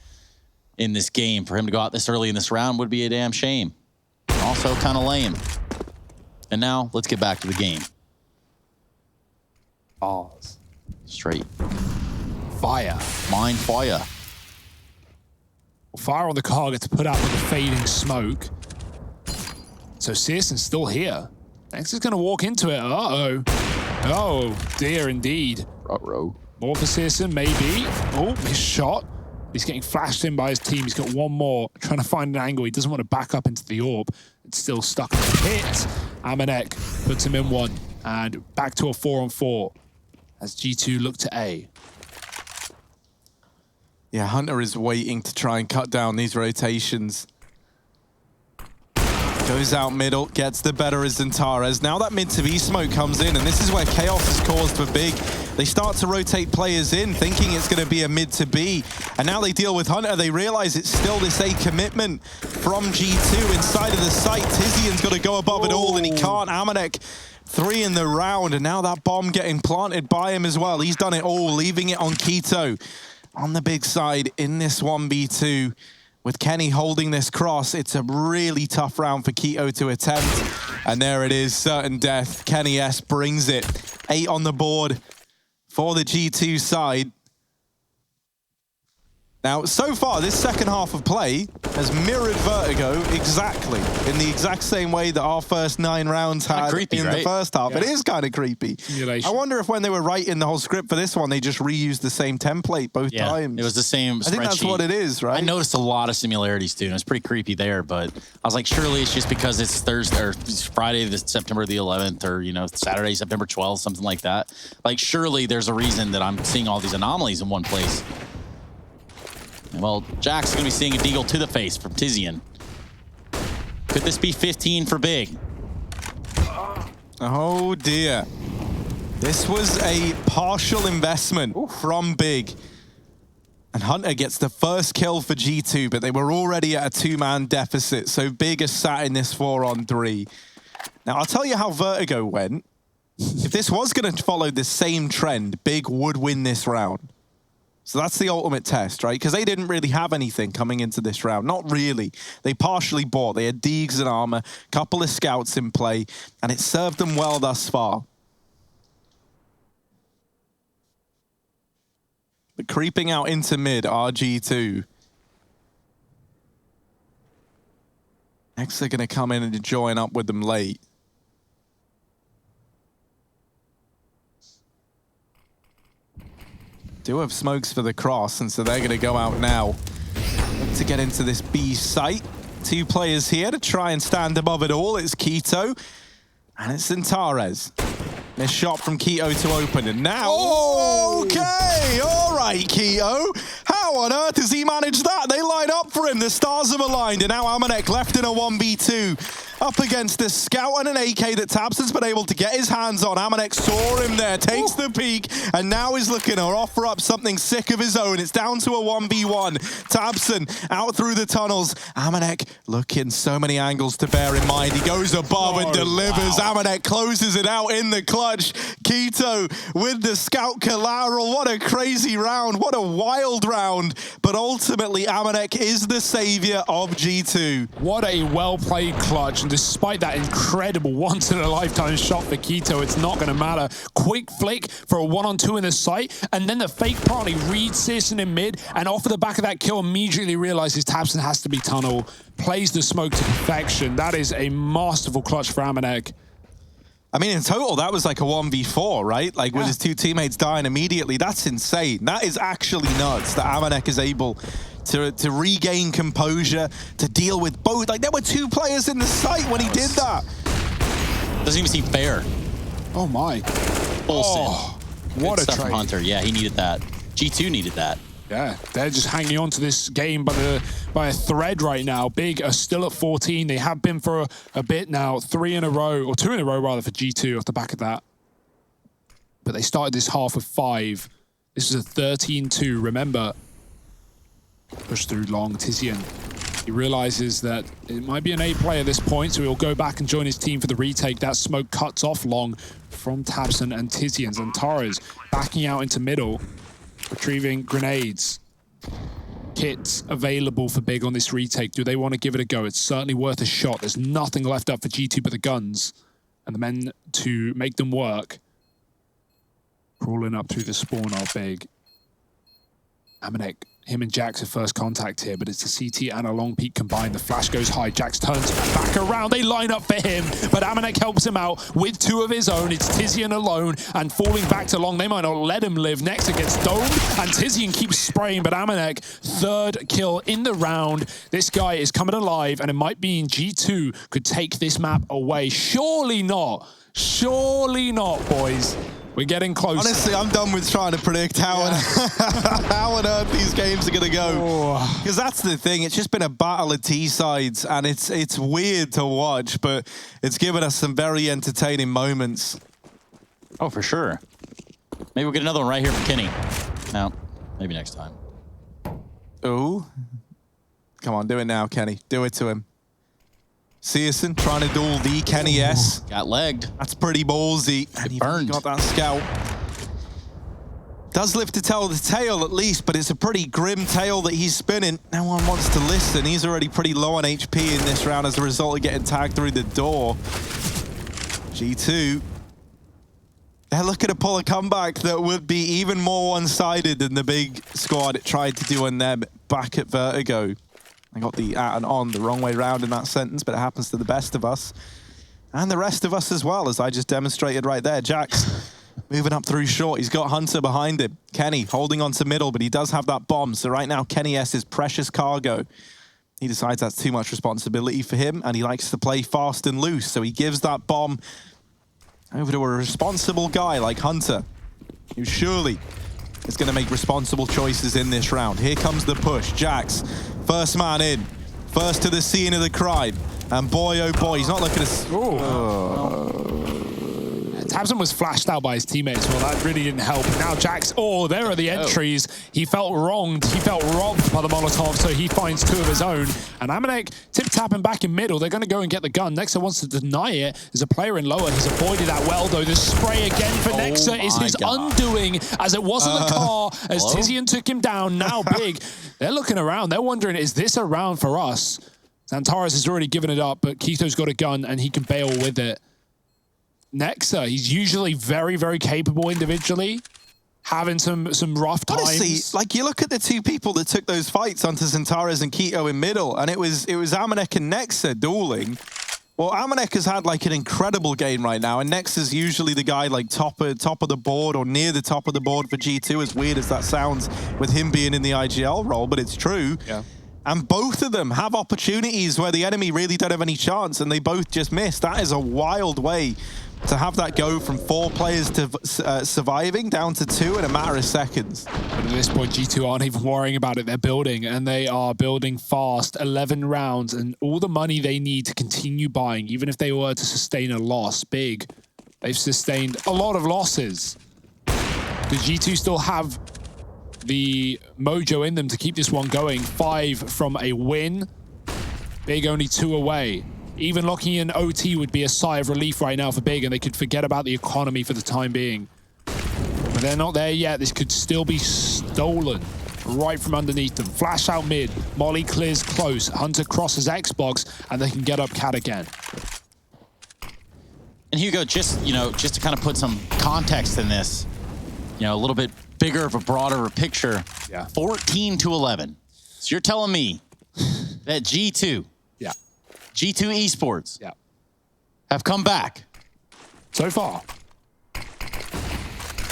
in this game. For him to go out this early in this round would be a damn shame. Also kind of lame. And now, let's get back to the game. Balls. Straight. Fire. Mine fire. Fire on the car gets put out with the fading smoke. So Searson's still here. Next is going to walk into it. Uh-oh. Oh, dear indeed. Ruh-roh. More for Searson, maybe. Oh, missed shot. He's getting flashed in by his team. He's got one more, trying to find an angle. He doesn't want to back up into the AWP. It's still stuck in the pit. Amanek puts him in one. And back to a 4-on-4 as G2 look to A. Yeah, Hunter is waiting to try and cut down these rotations. Goes out middle, gets the better as Zantares. Now that mid to B smoke comes in, and this is where chaos is caused for Big. They start to rotate players in, thinking it's going to be a mid to B. And now they deal with Hunter. They realize it's still this A commitment from G2 inside of the site. Tizian's got to go above it all, and he can't. Amanek 3 in the round, and now that bomb getting planted by him as well. He's done it all, leaving it on Quito on the big side in this 1v2. With Kenny holding this cross, it's a really tough round for Quito to attempt. And there it is, certain death. Kenny S brings it. 8 on the board for the G2 side. Now, so far, this second half of play has mirrored Vertigo exactly in the exact same way that our first 9 rounds had creepy, in right? the first half. Yeah. It is kind of creepy. Simulation. I wonder if when they were writing the whole script for this one, they just reused the same template both times. It was the same spreadsheet. I think that's what it is, right? I noticed a lot of similarities too, and it's pretty creepy there, but I was like, surely it's just because it's Thursday or it's Friday, September the 11th, or, you know, Saturday, September 12th, something like that. Like, surely there's a reason that I'm seeing all these anomalies in one place. Well, Jack's going to be seeing a deagle to the face from Tizian. Could this be 15 for Big? Oh dear. This was a partial investment from Big. And Hunter gets the first kill for G2, but they were already at a 2-man deficit, so Big is sat in this 4-on-3. Now, I'll tell you how Vertigo went. If this was going to follow the same trend, Big would win this round. So that's the ultimate test, right? Because they didn't really have anything coming into this round. Not really. They partially bought. They had Deegs and armor, couple of scouts in play, and it served them well thus far. But creeping out into mid, RG2. Next, they're going to come in and join up with them late. Do have smokes for the cross, and so they're going to go out now to get into this B site. 2 players here to try and stand above it all. It's Quito and it's Zantares. This shot from Quito to open, and now... Oh, okay, all right, Quito. How on earth has he managed that? They line up for him. The stars have aligned, and now Amanek left in a 1v2. Up against this scout and an AK that Tabson's been able to get his hands on. Amanek saw him there, takes the peek, and now he's looking to offer up something sick of his own. It's down to a 1v1. Tabson out through the tunnels. Amanek looking so many angles to bear in mind. He goes above and delivers. Wow. Amanek closes it out in the clutch. Quito with the scout collateral. What a crazy round. What a wild round. But ultimately, Amanek is the savior of G2. What a well-played clutch. And despite that incredible once-in-a-lifetime shot for Quito, it's not going to matter. Quick flick for a 1-on-2 in the site, and then the fake party reads Searson in mid, and off of the back of that kill, immediately realizes Tabson has to be tunnel, plays the smoke to perfection. That is a masterful clutch for Amanek. I mean, in total, that was like a 1v4, right? Like, with his 2 teammates dying immediately. That's insane. That is actually nuts that Amanek is able to regain composure, to deal with both. Like, there were 2 players in the site when he did that. Doesn't even seem fair. Oh, my. Bullshit. Oh, what Good a stuff from trade. Hunter. Yeah, he needed that. G2 needed that. Yeah, they're just hanging on to this game by a thread right now. Big are still at 14. They have been for a bit now. 3 in a row, or 2 in a row rather, for G2 off the back of that. But they started this half with 5. This is a 13-2. Remember, push through long. Tizian, he realizes that it might be an A play at this point, so he'll go back and join his team for the retake. That smoke cuts off long from Tabson and Tizian. Zantares backing out into middle, retrieving grenades. Kits available for Big on this retake. Do they want to give it a go? It's certainly worth a shot. There's nothing left up for G2 but the guns and the men to make them work. Crawling up through the spawn are Big. Amanek, him and Jax are first contact here, but it's a CT and a long peek combined. The flash goes high. Jax turns back around. They line up for him, but Amanek helps him out with 2 of his own. It's Tizian alone and falling back to long. They might not let him live. Next it gets domed, and Tizian keeps spraying, but Amanek, 3rd kill in the round. This guy is coming alive, and it might be G2 could take this map away. Surely not. Surely not, boys. We're getting close. Honestly, I'm done with trying to predict how on earth these games are going to go. Because that's the thing. It's just been a battle of T-sides, and it's weird to watch, but it's given us some very entertaining moments. Oh, for sure. Maybe we'll get another one right here for Kenny. No, maybe next time. Ooh. Come on, do it now, Kenny. Do it to him. CSGO trying to duel the Kenny S. Got legged. That's pretty ballsy. And he burned. got that scout. Does live to tell the tale at least, but it's a pretty grim tale that he's spinning. No one wants to listen. He's already pretty low on HP in this round as a result of getting tagged through the door. G2. They're looking to pull a comeback that would be even more one-sided than the big squad it tried to do on them back at Vertigo. I got the at and on the wrong way round in that sentence, but it happens to the best of us. And the rest of us as well, as I just demonstrated right there. Jax moving up through short. He's got Hunter behind him. Kenny holding on to middle, but he does have that bomb. So right now, Kenny S is precious cargo. He decides that's too much responsibility for him, and he likes to play fast and loose. So he gives that bomb over to a responsible guy like Hunter, who surely is going to make responsible choices in this round. Here comes the push. Jax, first man in, first to the scene of the crime. And boy, oh boy, he's not looking Tabson was flashed out by his teammates. Well, that really didn't help. Now Jax, there are the entries. He felt wronged. He felt robbed by the Molotov, so he finds two of his own. And Amanek tip-tapping back in middle. They're going to go and get the gun. Nexa wants to deny it. There's a player in lower. He's avoided that well, though. The spray again for Nexa is his undoing, as it was in the car, as Tizian took him down. Now Big, they're looking around. They're wondering, is this a round for us? Xantares has already given it up, but Keto's got a gun, and he can bail with it. Nexa, he's usually very, very capable individually, having some rough times. Honestly, like you look at the two people that took those fights onto Xantares and Keto in middle, and it was Amanek and Nexa dueling. Well, Amanek has had like an incredible game right now, and Nexa's usually the guy like top of the board or near the top of the board for G2, as weird as that sounds with him being in the IGL role, but it's true. Yeah. And both of them have opportunities where the enemy really don't have any chance, and they both just miss. That is a wild way to have that go from 4 players to surviving down to 2 in a matter of seconds. But at this point, G2 aren't even worrying about it. They're building, and they are building fast. 11 rounds, and all the money they need to continue buying, even if they were to sustain a loss. Big, they've sustained a lot of losses. Does G2 still have the mojo in them to keep this one going? 5 from a win. Big only 2 away. Even locking in OT would be a sigh of relief right now for Big, and they could forget about the economy for the time being. But they're not there yet. This could still be stolen right from underneath them. Flash out mid. Molly clears close. Hunter crosses Xbox, and they can get up Cat again. And Hugo, just to kind of put some context in this, a little bit bigger of a broader picture. Yeah. 14-11. So you're telling me that G2 Esports have come back so far,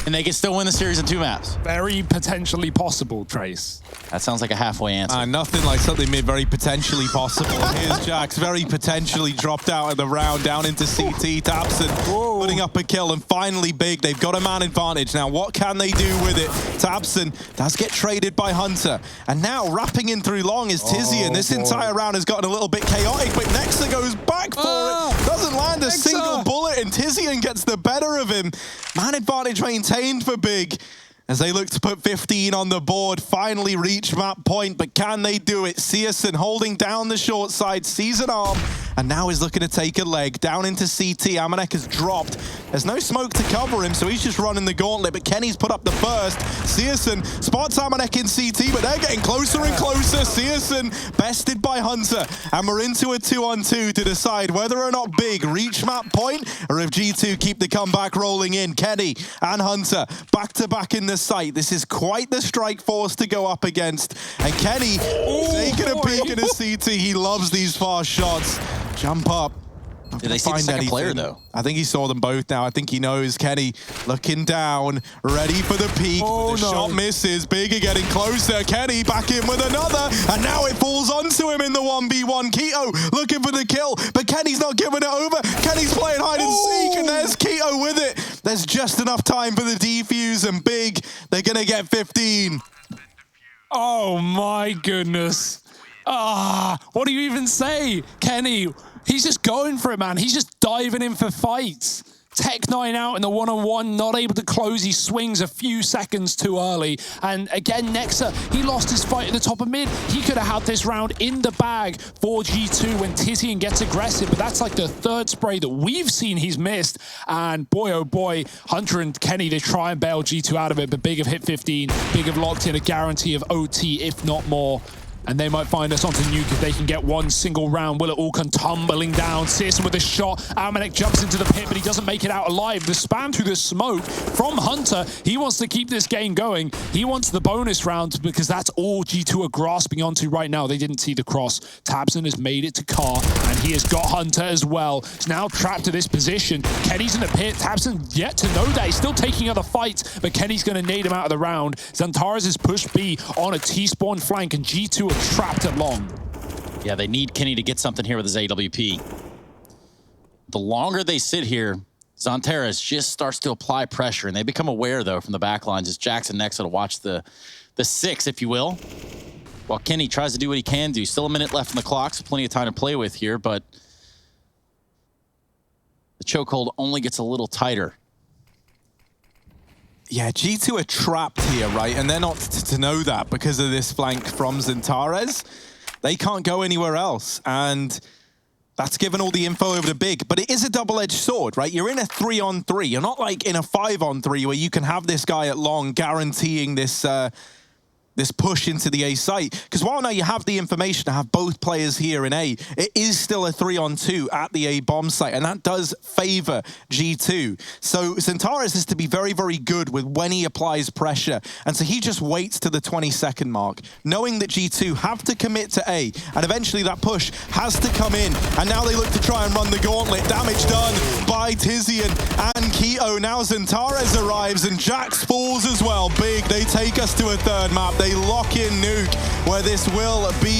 and they can still win the series in 2 maps. Very potentially possible, Trace. That sounds like a halfway answer. Nothing like something made very potentially possible. Here's Jax, very potentially dropped out of the round, down into CT. Tabson putting up a kill, and finally Big, they've got a man advantage. Now, what can they do with it? Tabson does get traded by Hunter, and now wrapping in through long is Tizian. This entire round has gotten a little bit chaotic, but Nexa goes back for it. Doesn't land a single bullet, and Tizian gets the better of him. Man advantage maintained for Big, as they look to put 15 on the board, finally reach map point, but can they do it? CSGO holding down the short side, sees an arm, and now is looking to take a leg down into CT. Amanek has dropped. There's no smoke to cover him, so he's just running the gauntlet, but Kenny's put up the first. CSGO spots Amanek in CT, but they're getting closer and closer. CSGO bested by Hunter, and we're into a 2-on-2 to decide whether or not Big reach map point, or if G2 keep the comeback rolling in. Kenny and Hunter back-to-back in the sight. This is quite the strike force to go up against, and Kenny taking a peek at his CT. He loves these fast shots. Jump up. Did they see the second player, though? I think he saw them both now. I think he knows. Kenny looking down, ready for the peak. The shot misses. Big are getting closer. Kenny back in with another, and now it falls onto him in the 1v1. Keto looking for the kill, but Kenny's not giving it over. Kenny's playing hide and seek, and there's Keto with it. There's just enough time for the defuse, and Big, they're going to get 15. Oh my goodness. What do you even say? Kenny, he's just going for it, man. He's just diving in for fights. Tech9 out in the one-on-one, not able to close. He swings a few seconds too early. And again, Nexa, he lost his fight at the top of mid. He could have had this round in the bag for G2 when Tizian gets aggressive, but that's like the third spray that we've seen he's missed. And boy, oh boy, Hunter and Kenny, they try and bail G2 out of it, but Big have hit 15. Big have locked in a guarantee of OT, if not more. And they might find us onto Nuke if they can get one single round. Will it all come tumbling down? Searson with a shot. Almanek jumps into the pit, but he doesn't make it out alive. The spam through the smoke from Hunter. He wants to keep this game going. He wants the bonus round because that's all G2 are grasping onto right now. They didn't see the cross. Tabson has made it to Car, and he has got Hunter as well. He's now trapped to this position. Kenny's in the pit. Tabson yet to know that. He's still taking other fights, but Kenny's going to nade him out of the round. Xantares has pushed B on a T-spawn flank, and G2 are trapped at long. Yeah, they need Kenny to get something here with his AWP. The longer they sit here, Xantares just starts to apply pressure, and they become aware, though, from the backlines as Jackson Nexa to watch the six, if you will, while Kenny tries to do what he can do. Still a minute left on the clock, so plenty of time to play with here, but the chokehold only gets a little tighter. Yeah, G2 are trapped here, right? And they're not to know that because of this flank from Xantares. They can't go anywhere else. And that's given all the info over to Big. But it is a double-edged sword, right? You're in a 3-on-3. You're not like in a 5-on-3 where you can have this guy at long guaranteeing this this push into the A site. Because while now you have the information to have both players here in A, it is still a 3-on-2 at the A bomb site, and that does favor G2. So Xantares is to be very, very good with when he applies pressure. And so he just waits to the 20-second mark, knowing that G2 have to commit to A, and eventually that push has to come in. And now they look to try and run the gauntlet. Damage done by Tizian and Keto. Now Xantares arrives, and Jax falls as well. Big, they take us to a third map. They lock in Nuke, where this will be